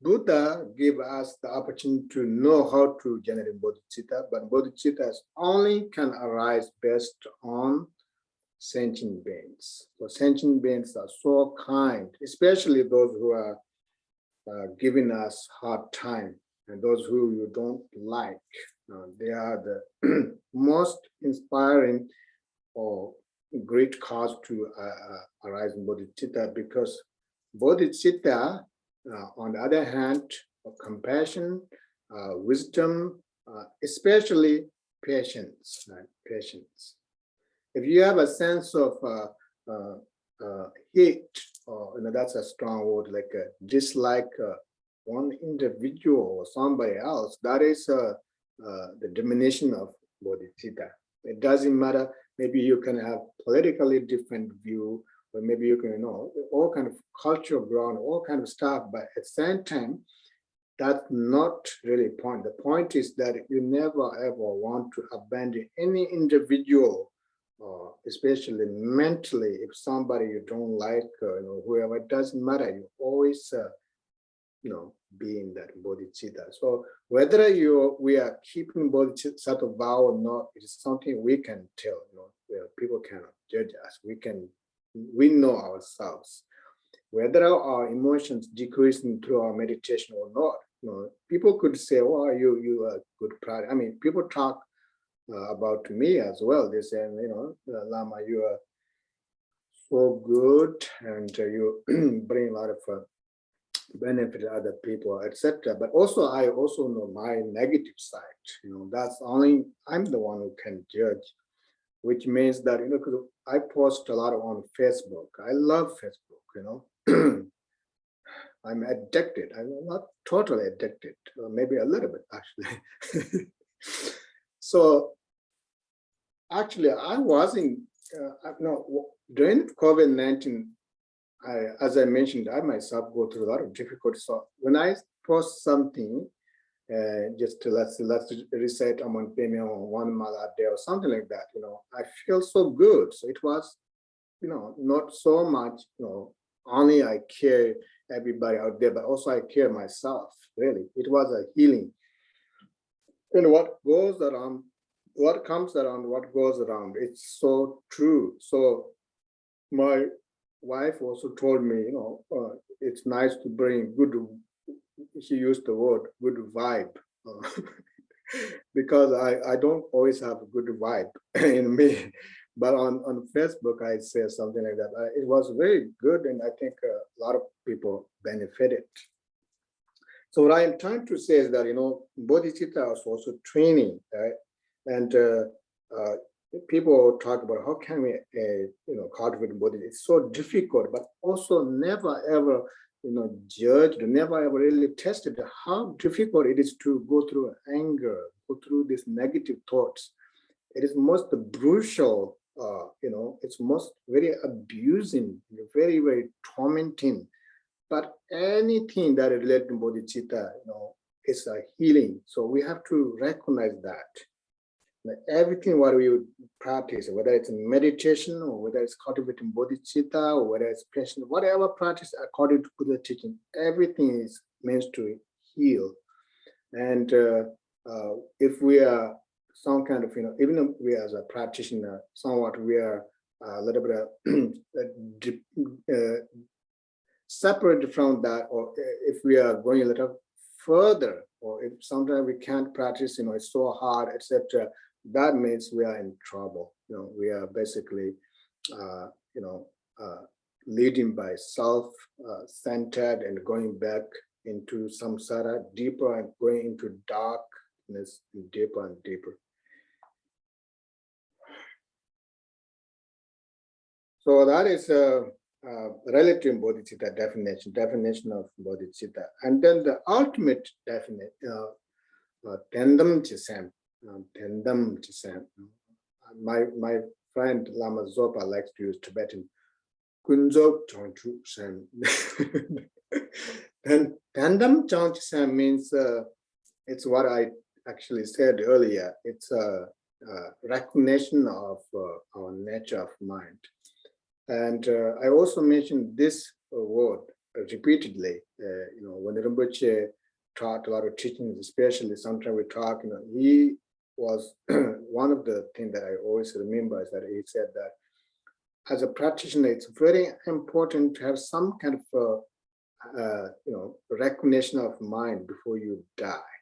Buddha gave us the opportunity to know how to generate bodhicitta, but bodhicittas only can arise based on sentient beings. So sentient beings are so kind, especially those who are giving us hard time and those who you don't like. They are the most inspiring or great cause to arise in bodhicitta, because bodhicitta, on the other hand, compassion, wisdom, especially patience, patience. If you have a sense of hate, or that's a strong word, like a dislike one individual or somebody else, that is the diminution of bodhicitta. It doesn't matter, maybe you can have politically different view, or maybe you can all kind of cultural ground, all kind of stuff, but at the same time, that's not really the point. The point is that you never ever want to abandon any individual, especially mentally. If somebody you don't like, whoever, it doesn't matter. You always, be in that bodhicitta. So whether we are keeping bodhicitta vow or not, it is something we can tell. Where people cannot judge us. We know ourselves. Whether our emotions decreasing through our meditation or not, people could say, "Oh, you are good practice." I mean, people talk about me as well. They say, Lama, you are so good, and you bring a lot of benefit to other people, etc. But also, I also know my negative side. That's only I'm the one who can judge. Which means that because I post a lot on Facebook. I love Facebook. I'm addicted. I'm not totally addicted, or maybe a little bit actually. So actually, I wasn't. During COVID-19, as I mentioned, I myself go through a lot of difficulties. So when I post something, just to let's recite among Pemio 1 mile a day or something like that, I feel so good. So it was, not so much, only I care everybody out there, but also I care myself, really. It was a healing. And what goes around, what comes around, what goes around, it's so true. So my wife also told me, it's nice to bring good, she used the word good vibe, because I don't always have a good vibe in me. But on Facebook, I say something like that. It was very good, and I think a lot of people benefited. So what I am trying to say is that, bodhicitta is also training, right? And people talk about how can we, cultivate bodhicitta. It's so difficult, but also never ever, judged, never ever really tested how difficult it is to go through anger, go through these negative thoughts. It is most brutal, it's most very abusing, very, very tormenting. But anything that is related to bodhicitta, is a healing. So we have to recognize that. Everything what we practice, whether it's meditation or whether it's cultivating bodhicitta or whether it's patience, whatever practice according to Buddha teaching, everything is meant to heal. And if we are some kind of, even if we as a practitioner, somewhat we are a little bit separated from that, or if we are going a little further, or if sometimes we can't practice, it's so hard, etc., that means we are in trouble. We are basically, leading by self-centered and going back into samsara deeper and going into dark awareness deeper and deeper. So that is a relative bodhicitta definition of bodhicitta. And then the ultimate definition, tendam chisam. My friend Lama Zopa likes to use Tibetan. Kunzok changchu sam. And tandam changchu means it's what I actually said earlier. It's a recognition of our nature of mind. And I also mentioned this word repeatedly. When Rinpoche taught a lot of teachings, especially sometimes we talk, he was one of the things that I always remember is that he said that as a practitioner, it's very important to have some kind of recognition of mind before you die.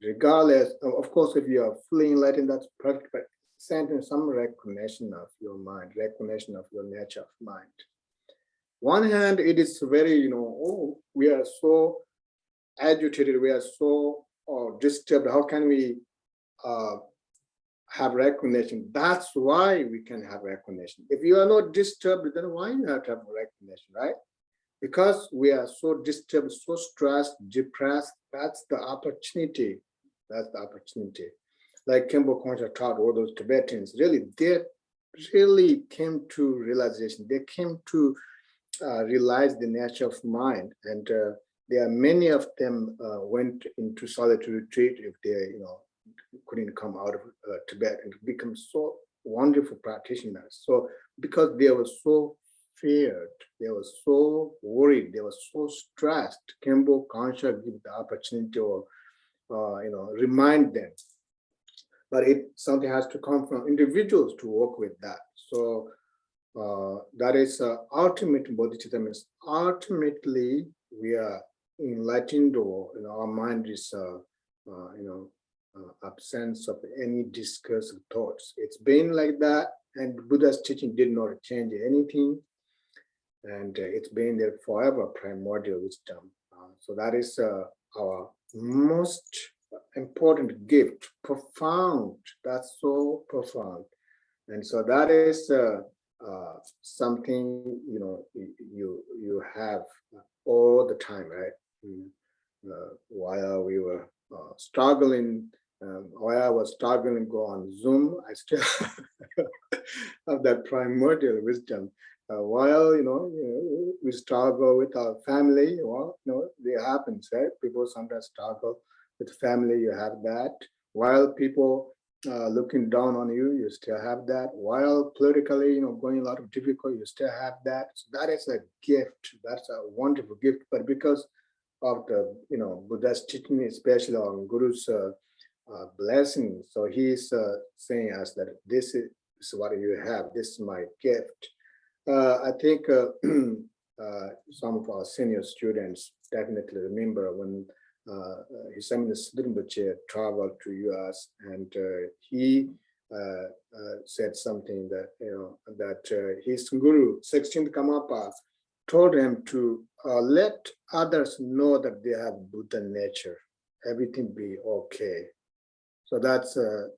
Regardless, of course, if you are fully enlightened, that's perfect, but some recognition of your mind, recognition of your nature of mind. One hand, it is very, we are so agitated, we are so disturbed. How can we have recognition? That's why we can have recognition. If you are not disturbed, then why not have recognition, right? Because we are so disturbed, so stressed, depressed, that's the opportunity. That's the opportunity. Like Khenpo Karthar taught all those Tibetans, they really came to realization. They came to realize the nature of mind. And there are many of them went into solitary retreat if they, couldn't come out of Tibet and become so wonderful practitioners. So because they were so feared, they were so worried, they were so stressed, Khenpo Karthar gave the opportunity or remind them. But something has to come from individuals to work with that. So that is ultimate bodhicitta means ultimately we are enlightened, or our mind is absence of any discursive thoughts. It's been like that, and Buddha's teaching did not change anything, and it's been there forever, primordial wisdom. So that is our most important gift, profound. That's so profound, and so that is something you have all the time, right? While we were struggling, while I was struggling to go on Zoom, I still have that primordial wisdom. While we struggle with our family, it happens, right? People sometimes struggle with family, you have that. While people looking down on you, you still have that. While politically, going a lot of difficulty, you still have that. So that is a gift. That's a wonderful gift. But because of the, Buddha's teaching, especially on Guru's blessing, so he's saying us that this is what you have. This is my gift. I think some of our senior students definitely remember when His Eminence Rinpoche traveled to US, and he said something that that his guru 16th Karmapa told him to let others know that they have Buddha nature, everything be okay. So that's a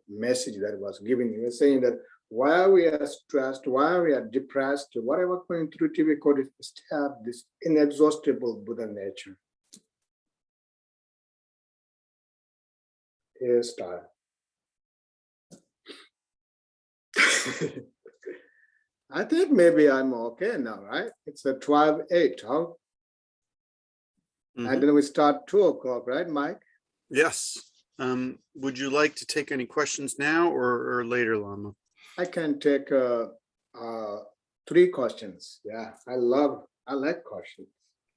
message that was given. He was saying that while we are stressed, while we are depressed, whatever going through difficulty, still have this inexhaustible Buddha nature. Hairstyle. I think maybe I'm okay now, right? It's a 12:08, huh? And then we start 2 o'clock, right, Mike? Yes. Would you like to take any questions now or later, Lama? I can take 3 questions. Yeah, I like questions.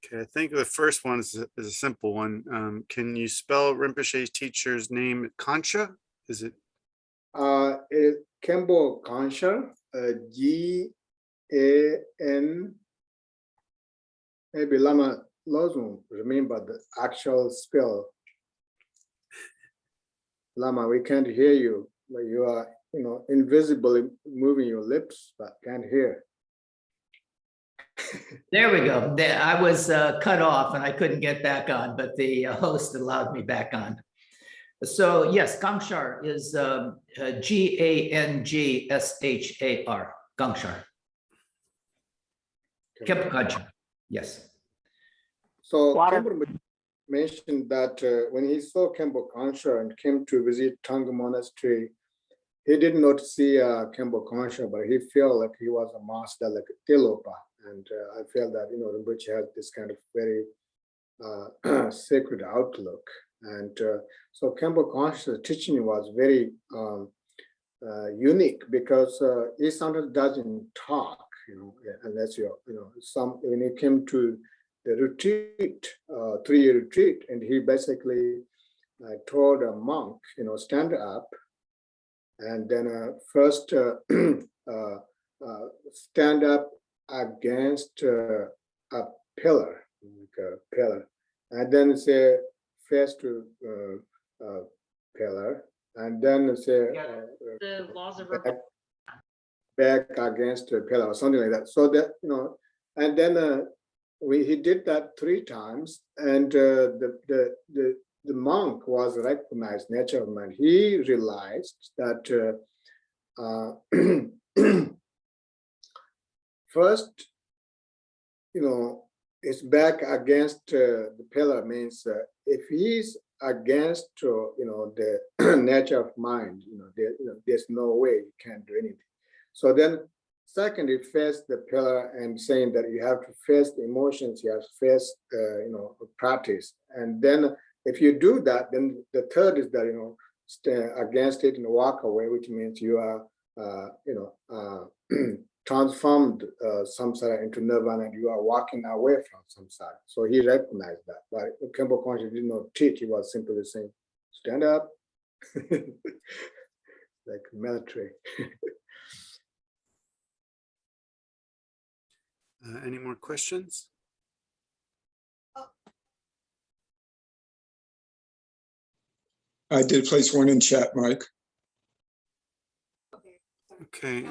Okay, I think the first one is a simple one. Can you spell Rinpoche's teacher's name? Kancha? Is it? Khenpo Karthar, G-A-N. Maybe Lama Lozum remember the actual spell. Lama, we can't hear you, but you are, invisibly moving your lips, but can't hear. There we go. There, I was cut off and I couldn't get back on, but the host allowed me back on. So yes, Gangshar is G-A-N-G-S-H-A-R, Gangshar. Khenpo Karthar, yes. So Khenpo mentioned that when he saw Khenpo Karthar and came to visit Thrangu Monastery, he did not see Khenpo Karthar, but he felt like he was a master, like a Tilopa. And I felt that, Rinpoche has this kind of very sacred outlook. And so Khenpo Karthar's teaching was very unique because he sometimes doesn't talk, unless when he came to the retreat, 3-year retreat, and he basically told a monk, stand up, and then first stand up against a pillar, and then say face to pillar, and then say the laws of back against a pillar or something like that. So that and then he did that 3 times, and the monk was recognized nature of mind. He realized that first, it's back against the pillar means if he's against the nature of mind, there's no way you can do anything. So then second, you face the pillar and saying that you have to face the emotions, you have to face practice. And then if you do that, then the third is that stand against it and walk away, which means you are transformed samsara into nirvana, and you are walking away from samsara. So he recognized that. But Khenpo Karthar did not teach, he was simply saying, stand up, like military. Any more questions? I did place one in chat, Mike. Okay,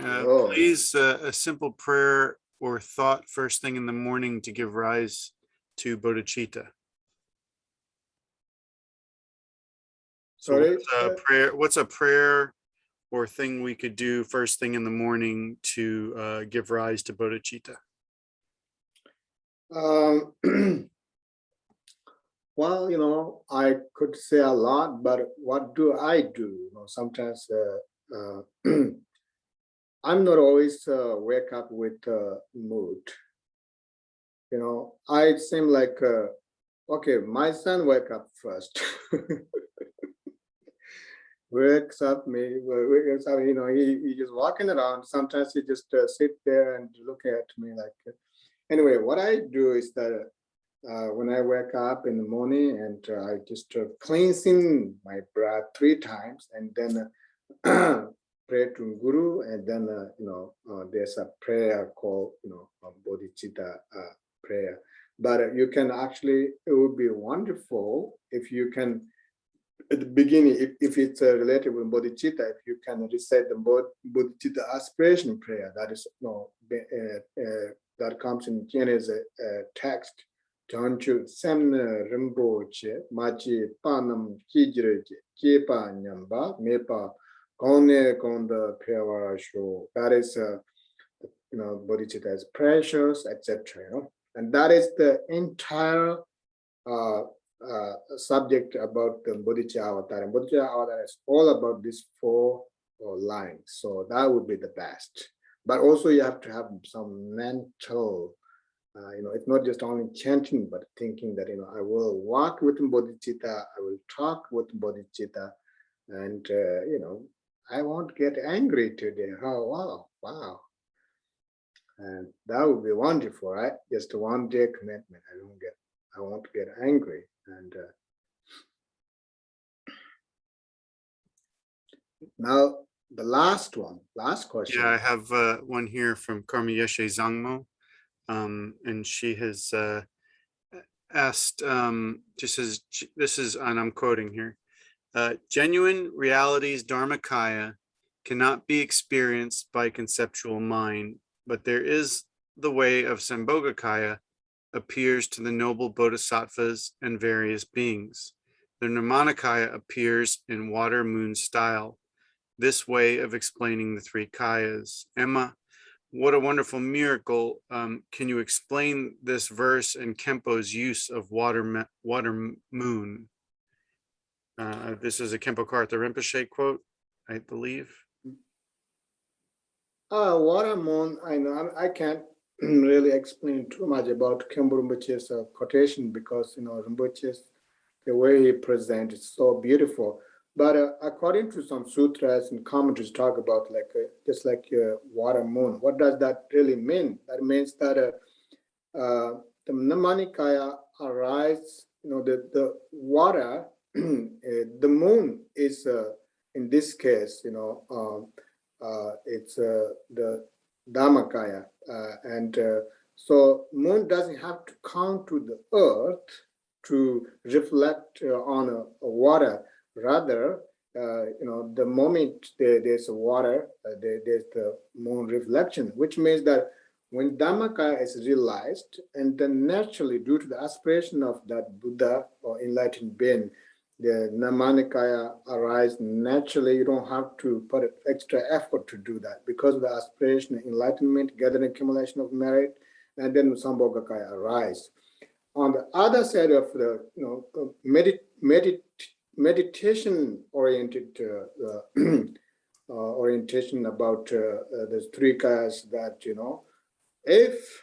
please, a simple prayer or thought first thing in the morning to give rise to bodhicitta. Sorry? What's a prayer or thing we could do first thing in the morning to give rise to bodhicitta? Well, I could say a lot, but what do I do? Sometimes I'm not always wake up with mood. I seem like, okay, my son wake up first. wakes up, he just walking around. Sometimes he just sit there and look at me like, anyway, what I do is that when I wake up in the morning and I just cleansing my breath 3 times, and then pray to Guru, and then there's a prayer called Bodhicitta prayer. But you can actually, it would be wonderful if you can at the beginning, if it's related with bodhicitta, if you can recite the bodhicitta aspiration prayer, that is that comes in Chinese text. Chanchu Semna Rinpoche, Machi Panam Kijreje, Kepa Nyamba, Mepa, Kone Konda Pewara Show. That is, bodhicitta is precious, etc. And that is the entire subject about the bodhicitta avatar. And bodhicitta avatar is all about these 4 lines. So that would be the best. But also you have to have some mental, it's not just only chanting, but thinking that, I will walk with bodhicitta, I will talk with bodhicitta, and, I won't get angry today. Oh, wow. And that would be wonderful, right? Just a 1-day commitment. I won't get angry. And now the last question. Yeah, I have one here from Karme Yeshe Zangmo. And she has asked, this is, and I'm quoting here, genuine realities Dharmakaya cannot be experienced by conceptual mind, but there is the way of Sambhogakaya appears to the noble bodhisattvas and various beings. The Nirmanakaya appears in water moon style. This way of explaining the three kayas. Emma, what a wonderful miracle. Can you explain this verse and Khenpo's use of water moon? This is a Khenpo Karthar Rinpoche quote, I believe. Water moon, I know, I can't really explain too much about Khenpo Rinpoche's quotation because, Rinpoche's, the way he presents is so beautiful. But according to some sutras and commentaries talk about just like water moon. What does that really mean? That means that the Nirmanakaya arise, the water, the moon is, in this case, it's the Dharmakaya. So moon doesn't have to come to the earth to reflect on a water. Rather, the moment there's a water, there's the moon reflection, which means that when Dharmakaya is realized, and then naturally due to the aspiration of that Buddha or enlightened being, the Nirmanakaya arise naturally. You don't have to put extra effort to do that because of the aspiration, enlightenment, gathering accumulation of merit, and then Sambhogakaya arise. On the other side of the meditation-oriented orientation about the three kayas, that if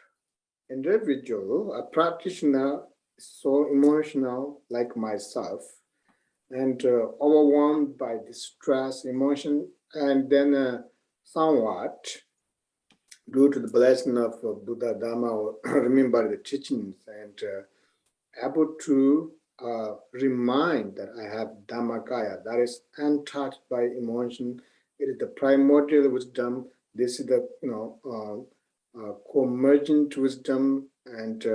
individual, a practitioner, is so emotional like myself, and overwhelmed by distress, emotion, and then somewhat due to the blessing of Buddha, Dharma, or remember the teachings, and able to remind that I have Dharmakaya, that is untouched by emotion. It is the primordial wisdom. This is the convergent wisdom and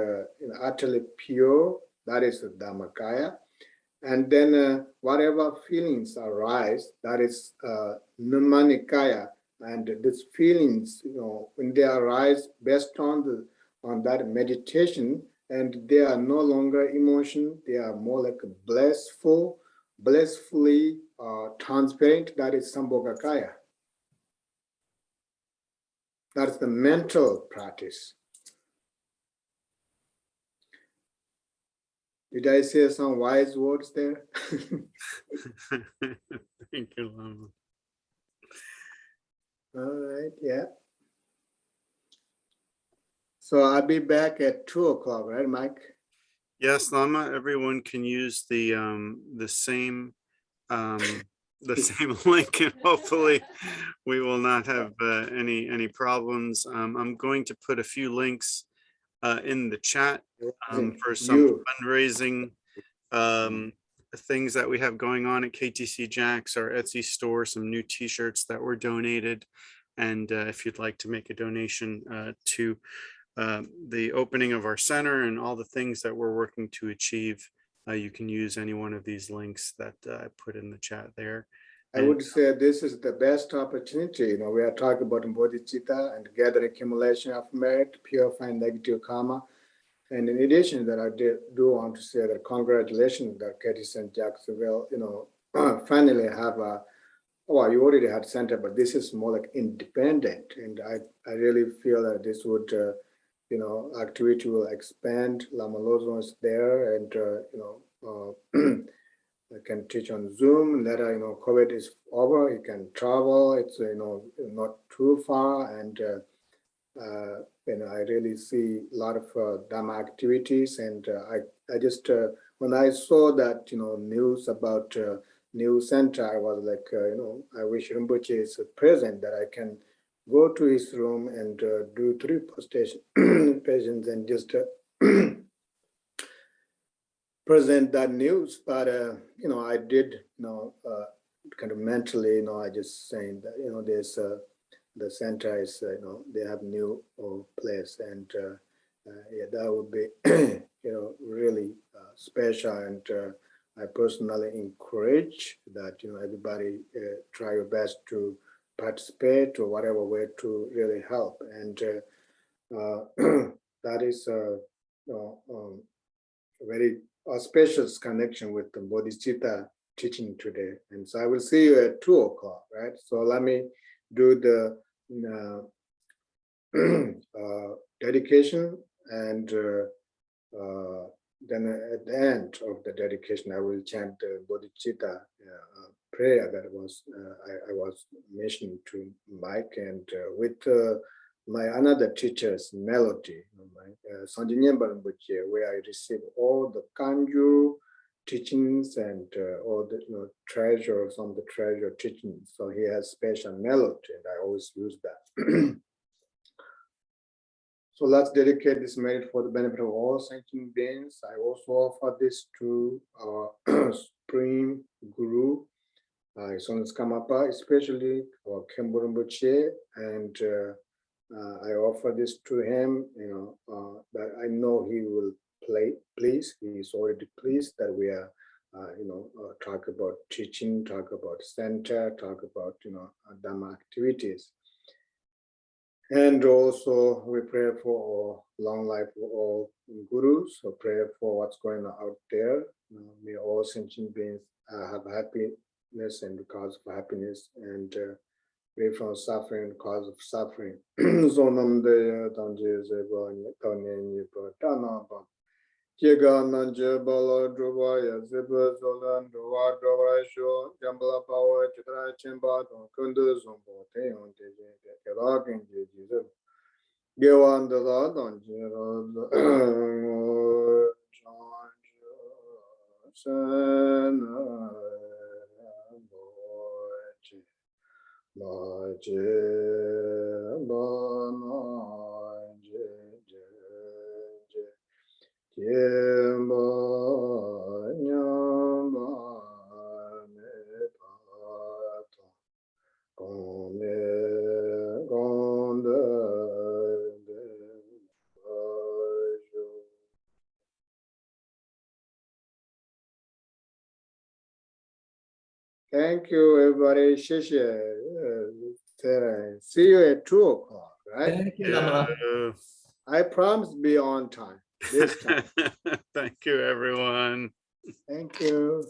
utterly pure. That is the Dharmakaya. And then whatever feelings arise, that is Nirmanakaya. And these feelings, when they arise based on that meditation, and they are no longer emotion, they are more like a blissfully transparent. That is Sambhogakaya. That is the mental practice. Did I say some wise words there? Thank you, Lama. All right, yeah. So I'll be back at 2 o'clock, right, Mike? Yes, Lama. Everyone can use the same link, and hopefully we will not have any problems. I'm going to put a few links in the chat for some fundraising things that we have going on at KTC Jack's, our Etsy store, some new t-shirts that were donated. And if you'd like to make a donation to the opening of our center and all the things that we're working to achieve, you can use any one of these links that I put in the chat there. I would say this is the best opportunity. We are talking about bodhicitta and gather accumulation of merit, purifying negative karma. And in addition, that I do want to say that congratulations that KTC and Jacksonville, finally have you already had center, but this is more like independent. And I really feel that this would, activity will expand. Lama Lozon is there, and, I can teach on Zoom. Later, COVID is over. You can travel. It's, not too far. And, I really see a lot of Dharma activities. And I just, when I saw that, news about new center, I was like, I wish Rinpoche is present, that I can go to his room and do 3 patients and just present that news. But I did kind of mentally, I just saying that there's the center is they have new place, and yeah, that would be really special. And I personally encourage that everybody try your best to participate or whatever way to really help. And that is a very auspicious connection with the Bodhicitta teaching today. And so I will see you at 2 o'clock, right? So let me do the dedication, and then at the end of the dedication, I will chant the Bodhicitta prayer that was I was mentioning to Mike, and with my another teacher's melody, Sanjay Nyemba Rinpoche, where I received all the Kanju teachings and all the treasure, some of the treasure teachings. So he has special melody, and I always use that. So let's dedicate this merit for the benefit of all sentient beings. I also offer this to our Supreme Guru, H.H Karmapa, especially our Khenpo Rinpoche, and I offer this to him, that I know he will please. He is already pleased that we are, talk about teaching, talk about center, talk about, Dharma activities. And also we pray for long life for all gurus, so pray for what's going on out there. May all sentient beings have happiness and cause of happiness, and free from suffering and cause of suffering. Zonam de tanje zeba tane tana ba. Kiga nanje bala druba ya zeba zolan druwa druwa sho jambala power chitra chemba don kundu zombo te on te je kera kenje jize. Gewan da tanje sana ma je ba na je Khenpo nyamba me pato kome gonda bajo. Thank you, everybody. Sheshe. See you at 2 o'clock, right? Thank you, Lama. I promise to be on time this time. Thank you, everyone. Thank you.